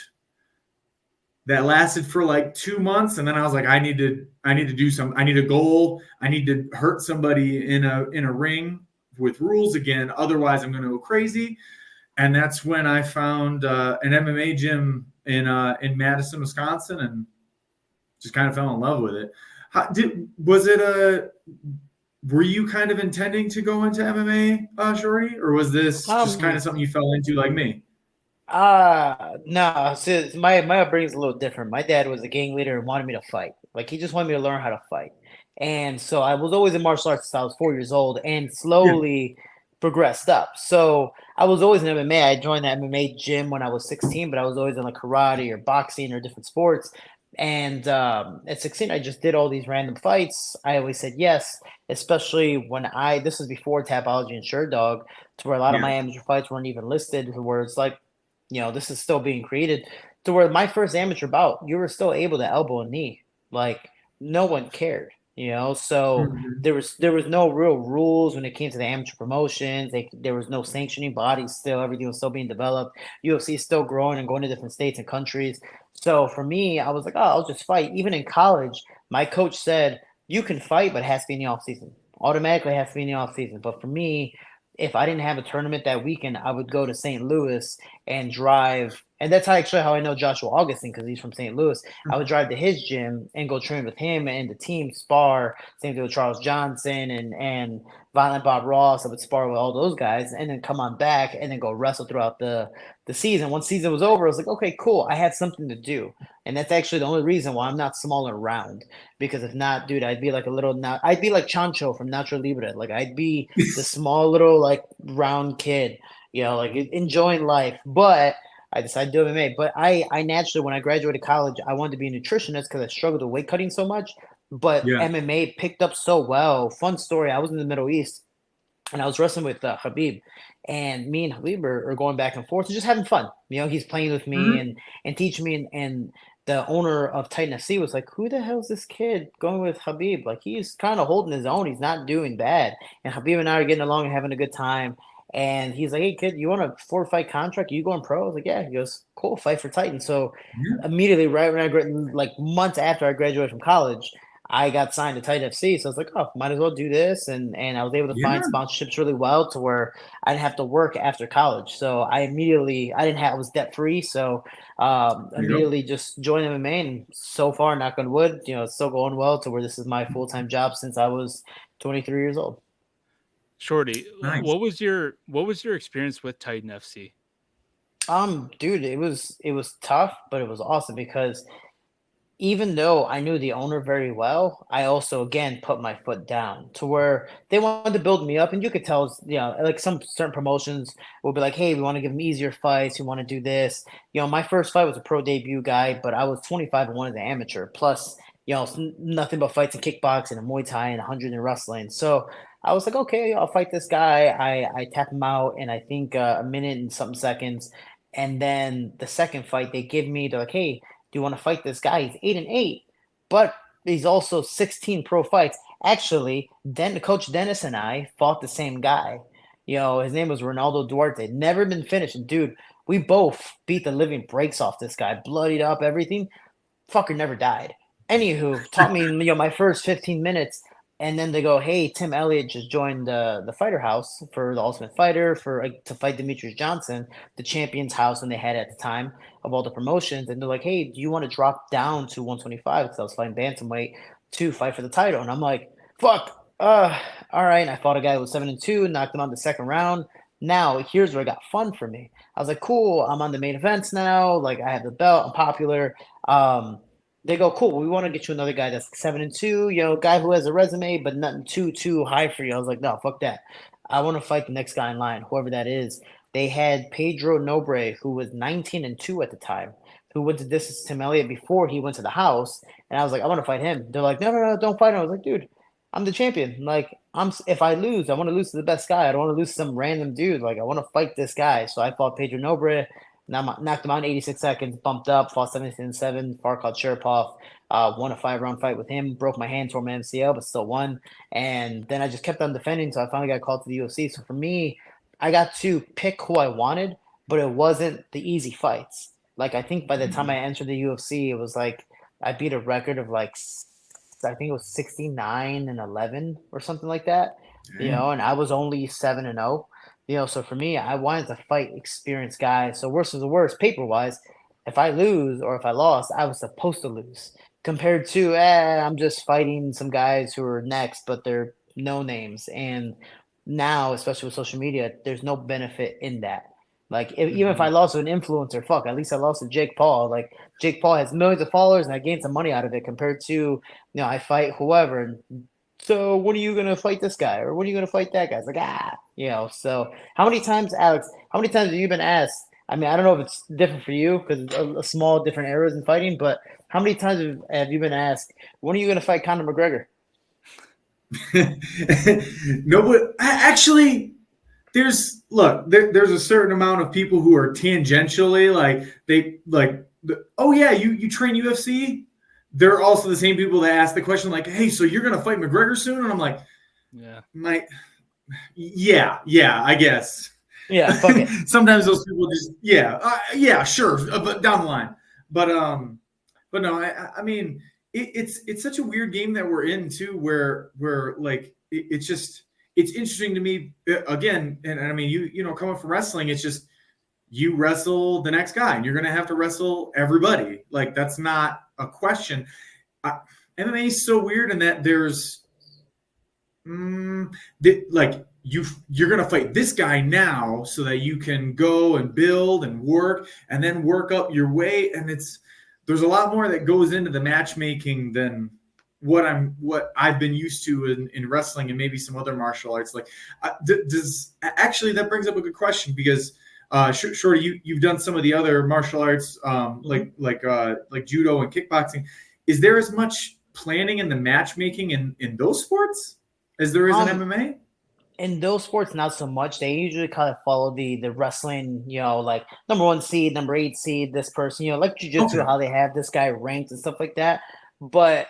That lasted for like 2 months, and then I was like, I need to do something. I need a goal. I need to hurt somebody in a ring with rules again. Otherwise, I'm going to go crazy. And that's when I found an MMA gym in Madison, Wisconsin, and just kind of fell in love with it. Were you kind of intending to go into MMA, Shorty, or was this just kind of something you fell into like me? No. So my upbringing is a little different. My dad was a gang leader and wanted me to fight. Like he just wanted me to learn how to fight. And so I was always in martial arts since I was 4 years old, and slowly progressed up. So I was always in MMA. I joined the MMA gym when I was 16, but I was always in like karate or boxing or different sports. And at 16, I just did all these random fights. I always said yes, especially when this was before Tapology and Sure Dog, to where a lot of my amateur fights weren't even listed, where it's like, you know, this is still being created, to where my first amateur bout, you were still able to elbow and knee. Like, no one cared, you know? So there was no real rules when it came to the amateur promotions. There was no sanctioning bodies still. Everything was still being developed. UFC is still growing and going to different states and countries. So for me, I was like, oh, I'll just fight. Even in college, my coach said, you can fight, but it has to be in the off season. Automatically has to be in the off season. But for me, if I didn't have a tournament that weekend, I would go to St. Louis and drive. And that's actually how I know Joshua Augustine, because he's from St. Louis. I would drive to his gym and go train with him and the team spar. Same thing with Charles Johnson and Violent Bob Ross. I would spar with all those guys and then come on back and then go wrestle throughout the season. Once season was over, I was like, okay, cool. I had something to do. And that's actually the only reason why I'm not small and round. Because if not, dude, I'd be like I'd be like Chancho from Nacho Libre. Like I'd be the small little like round kid, you know, like enjoying life. But I decided to do MMA. But I naturally, when I graduated college, I wanted to be a nutritionist because I struggled with weight cutting so much. But MMA picked up so well. Fun story. I was in the Middle East and I was wrestling with Habib. And me and Habib are going back and forth and just having fun. You know, he's playing with me and teaching me. And the owner of Titan FC was like, who the hell is this kid going with Habib? Like, he's kind of holding his own. He's not doing bad. And Habib and I are getting along and having a good time. And he's like, hey, kid, you want a 4-fight contract? Are you going pro? I was like, yeah. He goes, cool, fight for Titan. So immediately, right when like months after I graduated from college, I got signed to Titan FC. So I was like, oh, might as well do this. And I was able to find sponsorships really well to where I didn't have to work after college. So I was debt free. So immediately just joined MMA, and so far, knock on wood, you know, it's still going well to where this is my full-time job since I was 23 years old. Shorty, what was your experience with Titan FC? Dude, it was tough, but it was awesome because even though I knew the owner very well, I also again put my foot down to where they wanted to build me up, and you could tell, you know, like some certain promotions will be like, hey, we want to give them easier fights, we want to do this. You know, my first fight was a pro debut guy, but I was 25-1 as an amateur, plus, you know, nothing but fights in kickboxing and Muay Thai and 100 in wrestling. So I was like, okay, I'll fight this guy. I tap him out in I think a minute and something seconds. And then the second fight, they're like, hey, do you want to fight this guy? He's 8-8, but he's also 16 pro fights. Actually, then Coach Dennis and I fought the same guy. You know, his name was Ronaldo Duarte. Never been finished. And dude, we both beat the living breaks off this guy, bloodied up, everything. Fucker never died. Anywho, taught me, you know, my first 15 minutes, And then they go, hey, Tim Elliott just joined the Fighter House for the Ultimate Fighter to fight Demetrius Johnson, the Champions House, and they had at the time of all the promotions. And they're like, hey, do you want to drop down to 125? Because I was fighting bantamweight to fight for the title. And I'm like, fuck, all right. And I fought a guy who was 7-2, knocked him out in the second round. Now here's where it got fun for me. I was like, cool, I'm on the main events now. Like I have the belt, I'm popular. They go, cool. We want to get you another guy that's 7-2, guy who has a resume, but nothing too high for you. I was like, no, fuck that. I want to fight the next guy in line, whoever that is. They had Pedro Nobre, who was 19-2 at the time, who went to distance Tim Elliott before he went to the house. And I was like, I want to fight him. They're like, no, don't fight him. I was like, dude, I'm the champion. Like, if I lose, I want to lose to the best guy. I don't want to lose to some random dude. Like, I want to fight this guy. So I fought Pedro Nobre. Knocked him out in 86 seconds, bumped up, fought 17-7, Farkad Sharipov, won a 5-round fight with him, broke my hand, tore my MCL, but still won. And then I just kept on defending, so I finally got called to the UFC. So for me, I got to pick who I wanted, but it wasn't the easy fights. Like, I think by the time I entered the UFC, it was like I beat a record of I think it was 69-11 or something like that, and I was only 7-0. So for me, I wanted to fight experienced guys. So worse is the worst, paper-wise, if I lose or if I lost, I was supposed to lose. Compared to, I'm just fighting some guys who are next, but they're no names. And now, especially with social media, there's no benefit in that. Like, even if I lost to an influencer, fuck, at least I lost to Jake Paul. Like, Jake Paul has millions of followers, and I gained some money out of it compared to, I fight whoever, and so when are you going to fight this guy? Or when are you going to fight that guy? It's like, so how many times, Alex, have you been asked? I mean, I don't know if it's different for you because it's a small different eras in fighting, but how many times have you been asked, when are you going to fight Conor McGregor? No, but actually, there's a certain amount of people who are tangentially oh yeah, you train UFC? They're also the same people that ask the question like, hey, so you're gonna fight McGregor soon? And I'm like, yeah, I guess. Yeah, fuck it. Sometimes those people just sure, but down the line. But no, I mean, it's such a weird game that we're in too, where like it's interesting to me again, and I mean, you know, coming from wrestling, it's just you wrestle the next guy, and you're gonna have to wrestle everybody. Like that's not a question. MMA is so weird in that there's you're going to fight this guy now so that you can go and build and work and then work up your way. And there's a lot more that goes into the matchmaking than what I've been used to in wrestling and maybe some other martial arts. Like actually that brings up a good question because Shorty, you've done some of the other martial arts like judo and kickboxing. Is there as much planning in the matchmaking in those sports as there is in MMA? In those sports, not so much. They usually kind of follow the wrestling, like number 1 seed, number 8 seed, this person, like jiu-jitsu, how they have this guy ranked and stuff like that. But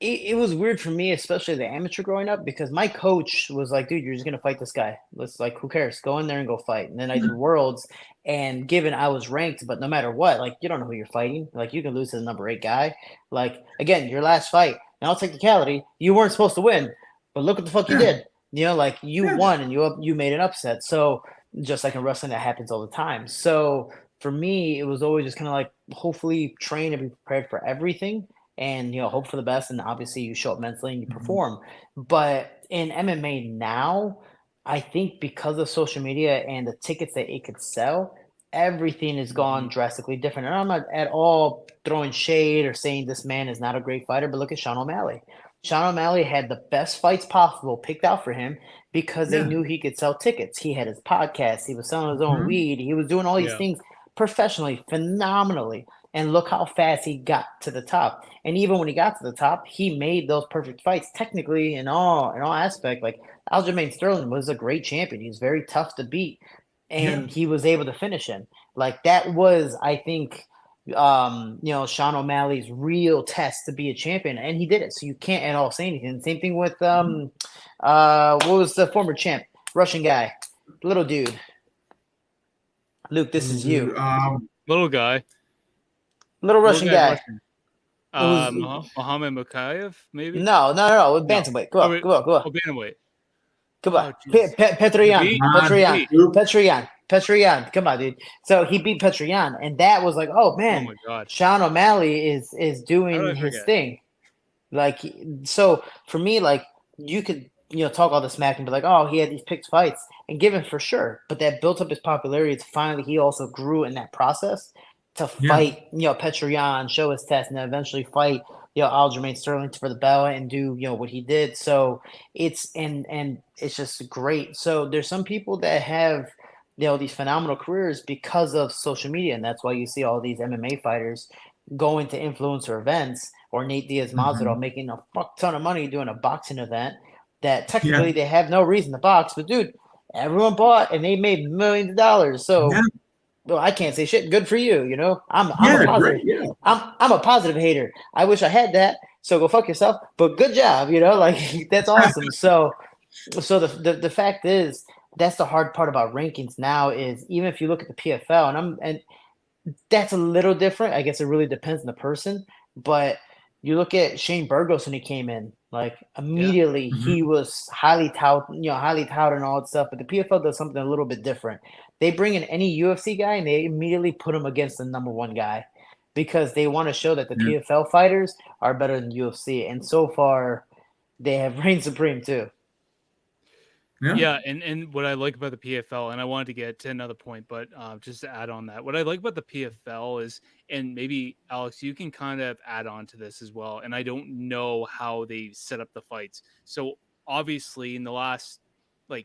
it was weird for me, especially the amateur growing up, because my coach was like, dude, you're just going to fight this guy. Let's who cares? Go in there and go fight. And then I did Worlds, and given I was ranked, but no matter what, like, you don't know who you're fighting. Like, you can lose to the number 8 guy. Like, again, your last fight, now technicality, you weren't supposed to win, but look what the fuck you did. Like you won and you made an upset. So just like in wrestling, that happens all the time. So for me, it was always just kind of like hopefully train and be prepared for everything and, hope for the best. And obviously you show up mentally and you perform. But in MMA now, I think because of social media and the tickets that it could sell, everything has gone drastically different. And I'm not at all throwing shade or saying this man is not a great fighter, but look at Sean O'Malley. Sean O'Malley had the best fights possible picked out for him because they knew he could sell tickets. He had his podcast. He was selling his own weed. He was doing all these things professionally, phenomenally. And look how fast he got to the top. And even when he got to the top, he made those perfect fights. Technically, in all aspect, like Aljamain Sterling was a great champion. He was very tough to beat, and he was able to finish him. Like that was, I think, Sean O'Malley's real test to be a champion, and he did it. So you can't at all say anything. Same thing with what was the former champ, Russian guy, little dude. Luke, this is you. Little guy, little Russian guy. It was Muhammad Mukayev, maybe. no. No. Bantamweight. Go Oh, on, go on, go on. oh, bantamweight. Come Oh, on. jeez. Petrian. Khabib? Petrian. Khabib. Petrian. Come on, dude. So he beat Petrian, and that was like, oh Oh man, my god. Sean O'Malley is How did doing I his forget? thing. Like, so for me, like, you could, talk all the smack and be like, oh, he had these picked fights and give him for sure. But that built up his popularity. It's finally, he also grew in that process to Yeah. fight, Petrian, show his test, and then eventually fight, Aljamain Sterling for the belt and do, what he did. So it's, and it's just great. So there's some people that have, these phenomenal careers because of social media. And that's why you see all these MMA fighters going to influencer events, or Nate Diaz Masvidal making a fuck ton of money doing a boxing event that technically they have no reason to box, but dude, everyone bought and they made millions of dollars. So well, I can't say shit. Good for you, I'm a positive. Great, yeah. I'm a positive hater. I wish I had that. So go fuck yourself. But good job, like that's awesome. So the fact is, that's the hard part about rankings now is even if you look at the PFL and that's a little different. I guess it really depends on the person. But you look at Shane Burgos when he came in, like immediately he was highly touted and all that stuff. But the PFL does something a little bit different. They bring in any UFC guy and they immediately put him against the number one guy because they want to show that the PFL fighters are better than UFC. And so far, they have reigned supreme too. Yeah, and what I like about the PFL, and I wanted to get to another point, but just to add on that, what I like about the PFL is, and maybe Alex, you can kind of add on to this as well. And I don't know how they set up the fights. So obviously, in the last, so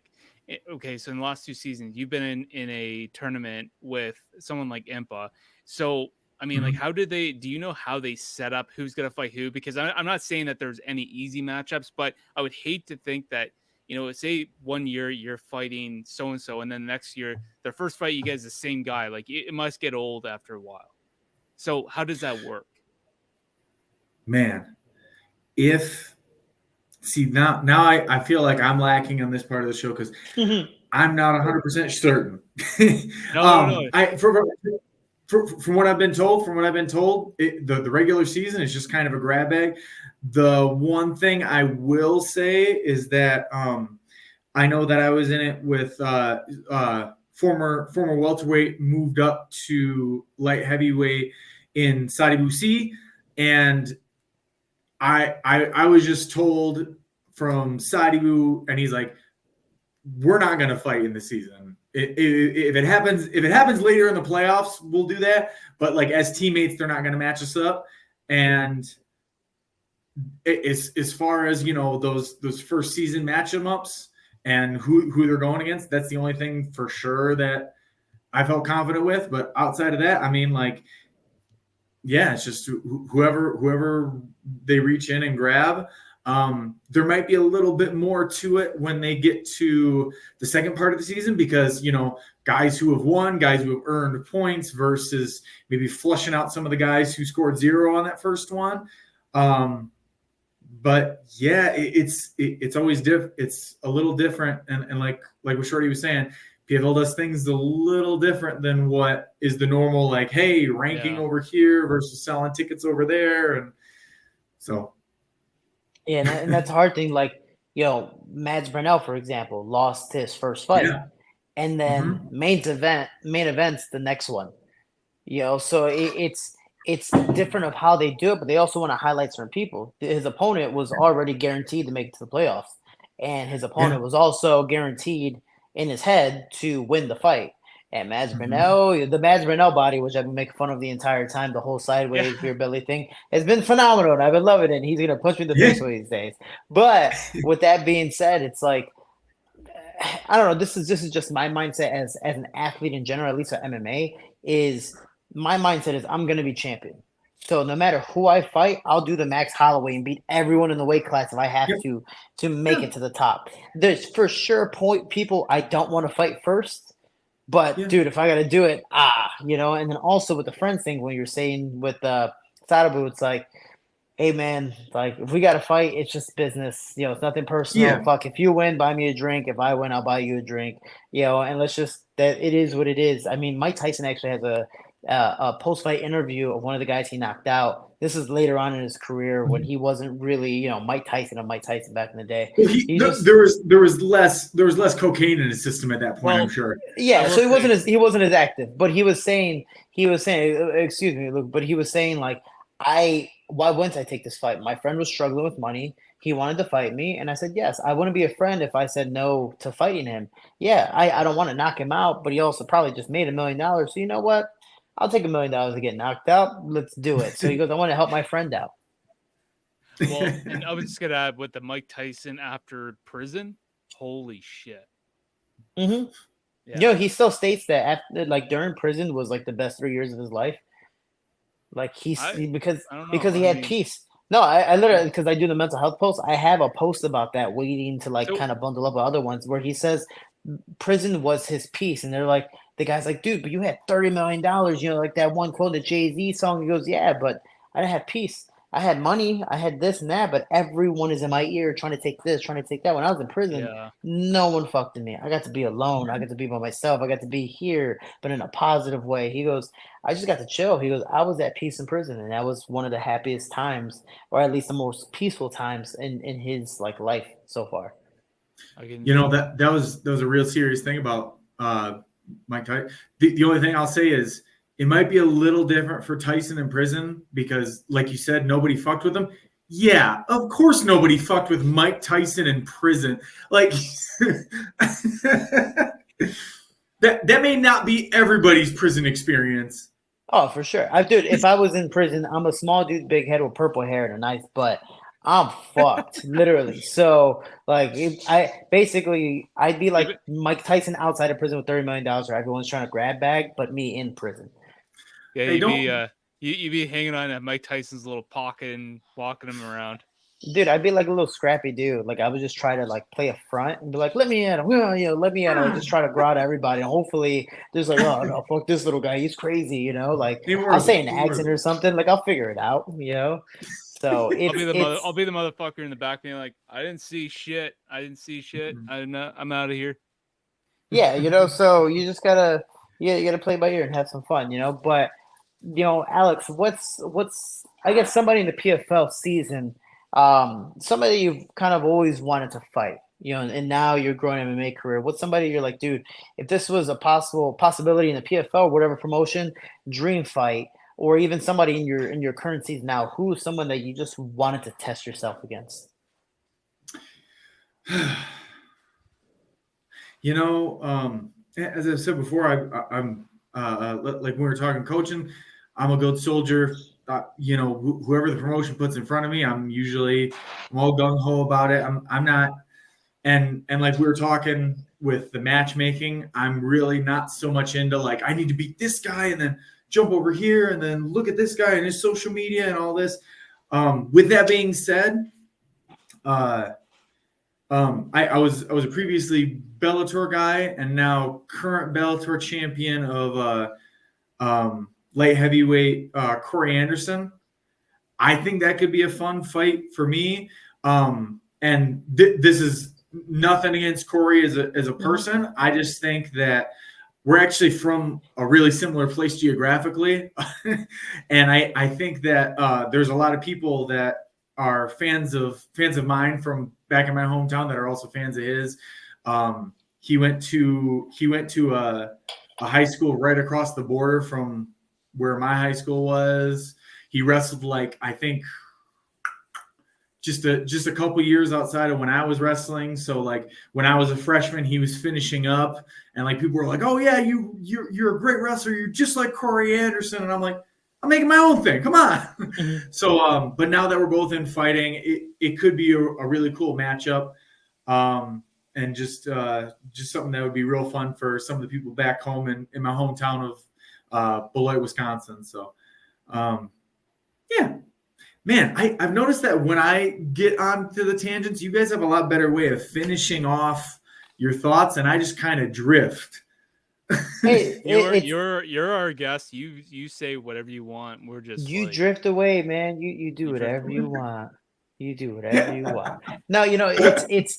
in the last 2 seasons, you've been in a tournament with someone like Impa. So I mean, like, do you know how they set up who's gonna fight who? Because I'm not saying that there's any easy matchups, but I would hate to think that, say 1 year you're fighting so-and-so, and then next year, their first fight, you guys the same guy. Like, it must get old after a while. So how does that work? Man, now I feel like I'm lacking on this part of the show because I'm not 100% certain. No. From what I've been told, the regular season is just kind of a grab bag. The one thing I will say is that I know that I was in it with former welterweight, moved up to light heavyweight in Sadi Boussi, and I was just told from Sadi Bou, and he's like, we're not going to fight in the season. If it happens later in the playoffs, we'll do that. But like as teammates, they're not going to match us up. And as far as those first season matchups and who they're going against, that's the only thing for sure that I felt confident with. But outside of that, I mean, like, yeah, it's just whoever they reach in and grab. There might be a little bit more to it when they get to the second part of the season because, guys who have won, guys who have earned points versus maybe flushing out some of the guys who scored 0 on that first one. But yeah, it's always it's a little different. And like what Shorty was saying, PFL does things a little different than what is the normal, like, hey, ranking over here versus selling tickets over there. And so. Yeah, and that's a hard thing. Like, Mads Burnell, for example, lost his first fight, and then main event's the next one. So it's different of how they do it, but they also want to highlight certain people. His opponent was already guaranteed to make it to the playoffs, and his opponent was also guaranteed in his head to win the fight. And Mads Burnell, the Mads Burnell body, which I've been making fun of the entire time, the whole sideways beer belly thing, has been phenomenal. And I've been loving it. And he's going to punch me in the face one of these days. But with that being said, it's like, I don't know. This is just my mindset as an athlete in general, at least for MMA, is my mindset is I'm going to be champion. So no matter who I fight, I'll do the Max Holloway and beat everyone in the weight class if I have to make it to the top. There's for sure people I don't want to fight first. But dude, if I got to do it, and then also with the friends thing, when you're saying with Sadabu, it's like, hey man, like if we got to fight, it's just business. It's nothing personal. Yeah. Fuck, if you win, buy me a drink. If I win, I'll buy you a drink. And let's just that it is what it is. I mean, Mike Tyson actually has a post-fight interview of one of the guys he knocked out. This is later on in his career when he wasn't really, Mike Tyson and Mike Tyson back in the day. Well, He just there was less cocaine in his system at that point. I'm sure. Yeah, so he wasn't as active, but he was saying, excuse me, Luke, but he was saying like, why wouldn't I take this fight? My friend was struggling with money. He wanted to fight me, and I said yes. I wouldn't be a friend if I said no to fighting him. Yeah, I don't want to knock him out, but he also probably just made $1 million. So you know what? I'll take $1 million to get knocked out. Let's do it. So he goes, I want to help my friend out. Well, and I was just gonna add with the Mike Tyson after prison. Holy shit. Mm-hmm. Yeah. He still states that after, like during prison was like the best 3 years of his life. Like because he had peace. No, I literally, because I do the mental health post, I have a post about that waiting to like kind of bundle up with other ones where he says prison was his peace. And they're like, the guy's like, dude, but you had $30 million, like that one quote, the Jay-Z song. He goes, yeah, but I didn't have peace. I had money, I had this and that, but everyone is in my ear trying to take this, trying to take that. When I was in prison, no one fucked with me. I got to be alone. I got to be by myself. I got to be here, but in a positive way. He goes, I just got to chill. He goes, I was at peace in prison, and that was one of the happiest times, or at least the most peaceful times in his like life so far. That was a real serious thing about Mike Tyson. The only thing I'll say is, it might be a little different for Tyson in prison because, like you said, nobody fucked with him. Yeah, of course nobody fucked with Mike Tyson in prison. Like that may not be everybody's prison experience. Oh, for sure. Dude, if I was in prison, I'm a small dude, big head with purple hair and a nice butt. I'm fucked, literally. So, like, I'd be like Mike Tyson outside of prison with $30 million where everyone's trying to grab bag, but me in prison. Yeah, you'd be hanging on at Mike Tyson's little pocket and walking him around. Dude, I'd be like a little scrappy dude. Like I would just try to like play a front and be like, let me at him, let me at him. Like, just try to grow out everybody. And hopefully there's like, oh no, fuck this little guy. He's crazy, Like I'll say an accent or something. Like I'll figure it out, So I'll be the motherfucker in the back being like, I didn't see shit. I'm out of here. Yeah, so you just gotta you gotta play by ear and have some fun, But Alex, what's I guess somebody in the PFL season, somebody you've kind of always wanted to fight, and now you're growing an MMA career. What's somebody you're like, dude, if this was a possibility in the PFL, whatever promotion, dream fight, or even somebody in your current season now, who's someone that you just wanted to test yourself against? As I said before, I'm like when we were talking coaching, I'm a good soldier. Whoever the promotion puts in front of me, I'm all gung ho about it. I'm not, and like we were talking with the matchmaking, I'm really not so much into like, I need to beat this guy and then jump over here and then look at this guy and his social media and all this. With that being said, I was a previously Bellator guy and now current Bellator champion of light heavyweight Corey Anderson. I think that could be a fun fight for me. And this is nothing against Corey as a person. I just think that we're actually from a really similar place geographically. And I think that there's a lot of people that are fans of mine from back in my hometown that are also fans of his. He went to a high school right across the border from where my high school was. He wrestled like, I think, just a couple years outside of when I was wrestling. So like when I was a freshman, he was finishing up, and like people were like, "Oh yeah, you're a great wrestler. You're just like Corey Anderson." And I'm like, I'm making my own thing. Come on. Mm-hmm. So, but now that we're both in fighting, it could be a really cool matchup, and just something that would be real fun for some of the people back home in my hometown of Beloit, Wisconsin. So, yeah. Man, I've noticed that when I get onto the tangents, you guys have a lot better way of finishing off your thoughts, and I just kind of drift. Hey, you're our guest. You say whatever you want. We're just drift away, man. You do whatever you want. You do whatever you want. No, it's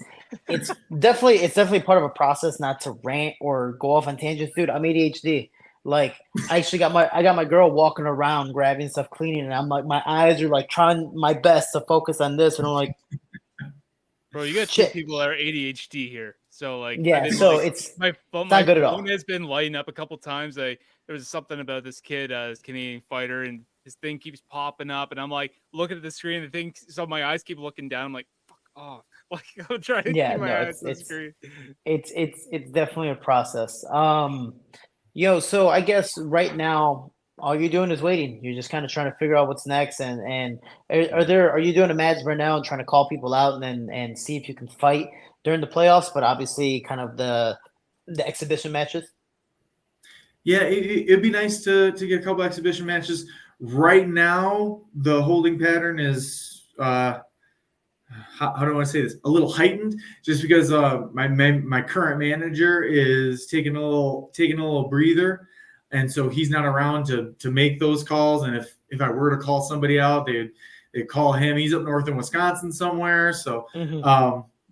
definitely part of a process not to rant or go off on tangents, dude. I'm ADHD. Like I actually got my girl walking around grabbing stuff, cleaning, and I'm like, my eyes are like trying my best to focus on this, and I'm like, Bro, you got two shit. people that are ADHD here. So like, Yeah, I've been so like, it's my phone not good at all. has been lighting up a couple times. There was something about this kid, this Canadian fighter, and his thing keeps popping up, and I'm like looking at the screen, and the thing, so my eyes keep looking down. I'm like, fuck off. Like I'm trying to Yeah, keep no, my eyes on the screen. it's definitely a process. Yo, so I guess right now all you're doing is waiting. You're just kind of trying to figure out what's next, and are you doing a match right now and trying to call people out and see if you can fight during the playoffs, but obviously kind of the exhibition matches? Yeah, it'd be nice to get a couple exhibition matches. Right now, the holding pattern is how do I want to say this? A little heightened, just because my current manager is taking a little breather, and so he's not around to make those calls. And if I were to call somebody out, they'd call him. He's up north in Wisconsin somewhere, so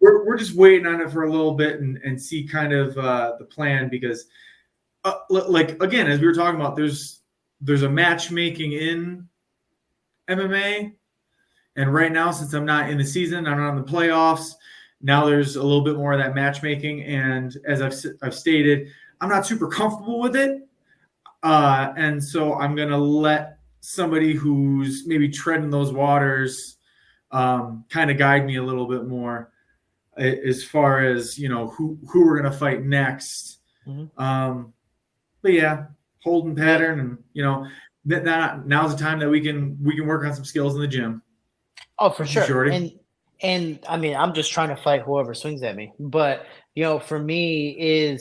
we're just waiting on it for a little bit and see kind of the plan, because like again, as we were talking about, there's a matchmaking in MMA. And right now, since I'm not in the season, I'm not in the playoffs, now there's a little bit more of that matchmaking. And as I've stated, I'm not super comfortable with it. And so I'm going to let somebody who's maybe treading those waters kind of guide me a little bit more as far as, who we're going to fight next. But yeah, holding pattern, and, now's the time that we can work on some skills in the gym. Oh, for sure. Shorty. And I mean, I'm just trying to fight whoever swings at me. But for me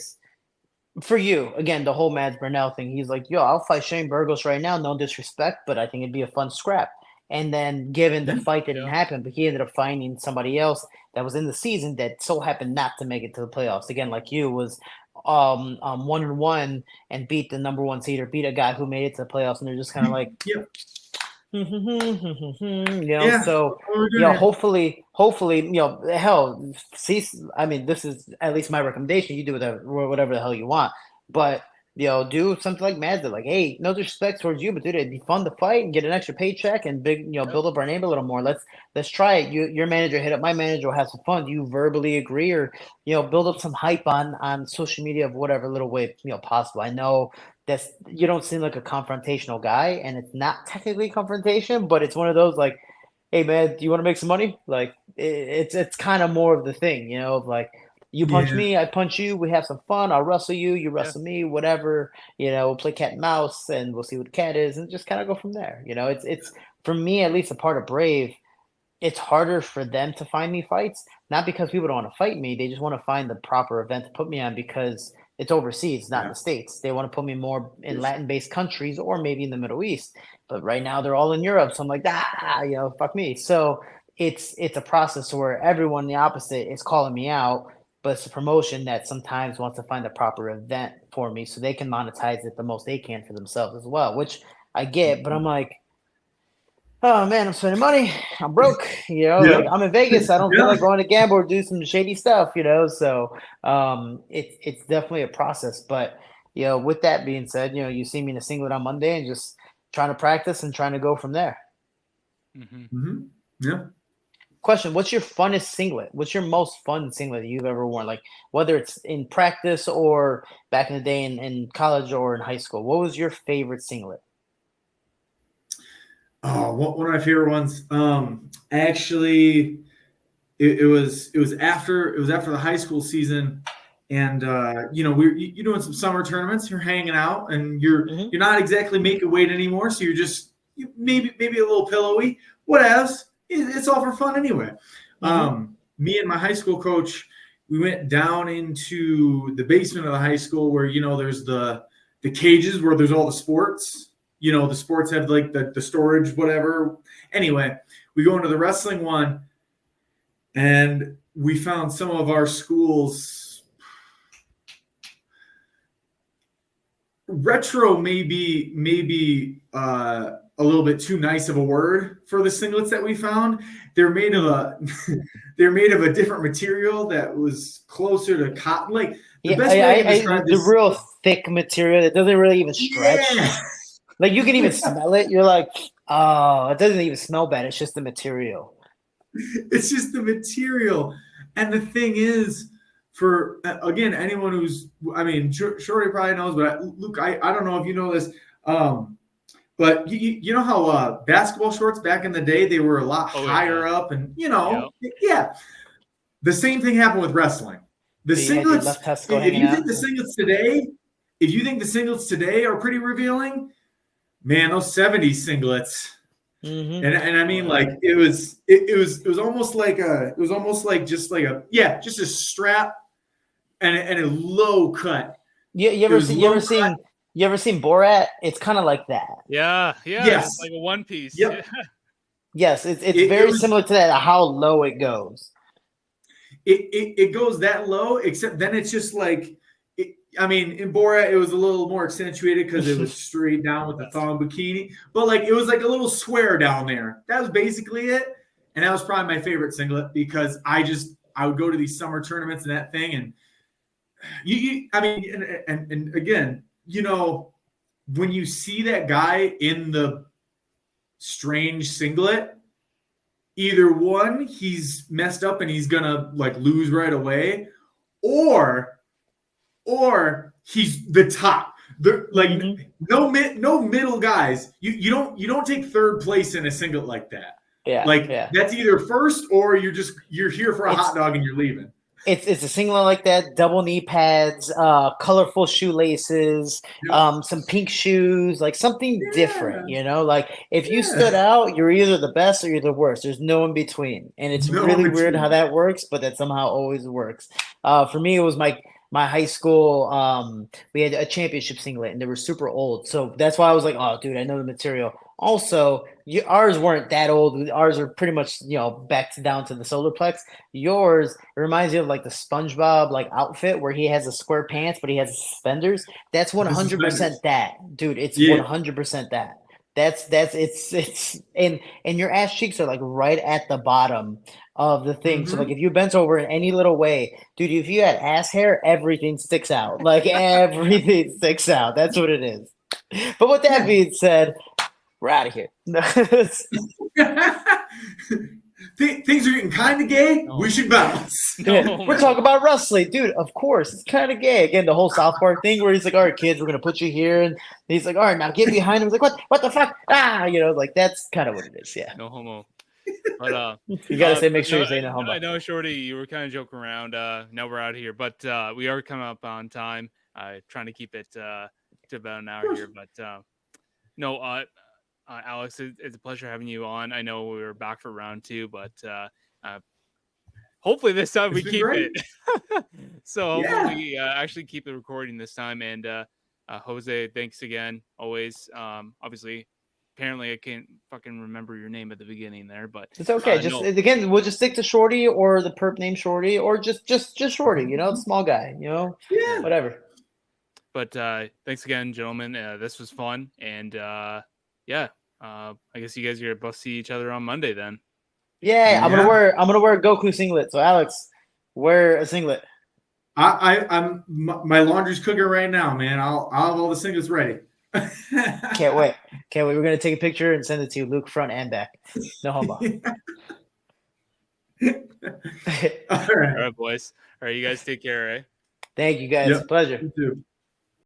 for you again, the whole Mads Burnell thing. He's like, yo, I'll fight Shane Burgos right now. No disrespect, but I think it'd be a fun scrap. And then, given the fight didn't happen, but he ended up finding somebody else that was in the season that so happened not to make it to the playoffs. Again, like you, was 1-1 and beat the number one seed, or beat a guy who made it to the playoffs, and they're just kind of like, so hopefully, hell, see, I mean, this is at least my recommendation. You do whatever the hell you want, but do something like Mad. Like, hey, no disrespect towards you, but dude, it'd be fun to fight and get an extra paycheck and build up our name a little more. Let's try it. Your manager hit up my manager. We'll have some fun. Do you verbally agree, or build up some hype on social media of whatever little way possible? I know you don't seem like a confrontational guy, and it's not technically confrontation, but it's one of those like, hey man, do you want to make some money? Like it's kind of more of the thing, of like, you punch me, I punch you, we have some fun, I'll wrestle you, you wrestle me, whatever, we'll play cat and mouse and we'll see what the cat is and just kind of go from there. It's for me, at least a part of Brave, it's harder for them to find me fights, not because people don't want to fight me, they just want to find the proper event to put me on, because it's overseas, not in the States. They want to put me more in Latin-based countries or maybe in the Middle East. But right now they're all in Europe. So I'm like, fuck me. So it's a process where everyone, the opposite, is calling me out, but it's a promotion that sometimes wants to find the proper event for me so they can monetize it the most they can for themselves as well, which I get, but I'm like, oh man, I'm spending money. I'm broke. Like I'm in Vegas. I don't feel like going to gamble or do some shady stuff. So it's definitely a process. But with that being said, you see me in a singlet on Monday and just trying to practice and trying to go from there. Yeah. Question: what's your funnest singlet? What's your most fun singlet that you've ever worn? Like whether it's in practice or back in the day in college or in high school. What was your favorite singlet? Oh, one of my favorite ones. Actually, it was after the high school season, and you're doing some summer tournaments. You're hanging out, and you're not exactly making weight anymore. So you're just maybe a little pillowy. Whatevs. It's all for fun anyway. Me and my high school coach, we went down into the basement of the high school where there's the cages where there's all the sports. The sports have like the storage, whatever. Anyway, we go into the wrestling one, and we found some of our schools retro, maybe a little bit too nice of a word for the singlets that we found. They're made of a different material that was closer to cotton. Like the best way I can describe the this, real thick material that doesn't really even stretch. yeah. Like you can even smell it. You're like, oh, it doesn't even smell bad. It's just the material. It's just the material. And the thing is, for again, anyone who's, I mean, Shorty probably knows, but Luke, I don't know if you know this, but you know how basketball shorts back in the day, they were a lot higher up, and yeah. The same thing happened with wrestling. The singlets, if you think the singlets today are pretty revealing, man, those 70s singlets. Mm-hmm. And I mean, like it was almost like just a strap and a low cut. You ever seen Borat? It's kind of like that. Yeah. Yes. It's like a one piece. Yep. Yes, it's very similar to that. How low it goes. It goes that low, except then it's just like. I mean, in Borat, it was a little more accentuated because it was straight down with the thong bikini. But, like, it was like a little square down there. That was basically it. And that was probably my favorite singlet because I would go to these summer tournaments and that thing. And, and again, you know, when you see that guy in the strange singlet, either one, he's messed up and he's going to, like, lose right away, or he's the top. No middle guys. You don't take third place in a singlet like that. Yeah, that's either first or you're here for a hot dog and you're leaving. It's a singlet like that, double knee pads, colorful shoelaces, some pink shoes, like something different, you know? Like if you stood out, you're either the best or you're the worst. There's no in between. And it's really weird how that works, but that somehow always works. For me, it was my high school, we had a championship singlet and they were super old. So that's why I was like, oh, dude, I know the material. Also, ours weren't that old. Ours are pretty much, back down to the solar plex. Yours, it reminds you of like the SpongeBob like outfit where he has the square pants, but he has suspenders. That's 100% that, dude. It's 100% that. It's and your ass cheeks are like right at the bottom of the thing. Mm-hmm. So like if you bent over in any little way, dude, if you had ass hair, everything sticks out. Like everything sticks out. That's what it is. But with that being said, we're out of here. Things are getting kind of gay. We should bounce. We're talking about wrestling, dude. Of course, it's kind of gay. Again, the whole South Park thing where he's like, "All right, kids, we're gonna put you here," and he's like, "All right, now get behind him." He's like, "What the fuck?" Like that's kind of what it is. Yeah. No homo. But you gotta make sure you say no homo. I know, Shorty, you were kind of joking around. Now we're out of here, but we are coming up on time. Trying to keep it to about an hour here, but no. Alex, it's a pleasure having you on. I know we were back for round 2, but hopefully this time we keep it. So hopefully we actually keep the recording this time. And Jose, thanks again, always. Obviously, apparently I can't fucking remember your name at the beginning there, but it's okay. Again, we'll just stick to Shorty or the perp named Shorty or just Shorty. The small guy. Whatever. But thanks again, gentlemen. This was fun, and I guess you guys are gonna both see each other on Monday then. Yeah, I'm gonna wear a Goku singlet. So Alex, wear a singlet. I'm my laundry's cooking right now, man. I'll have all the singlets ready. Can't wait. We're gonna take a picture and send it to you, Luke, front and back. No homo. All right, boys. All right, you guys take care, eh? Thank you, guys. Pleasure. You too.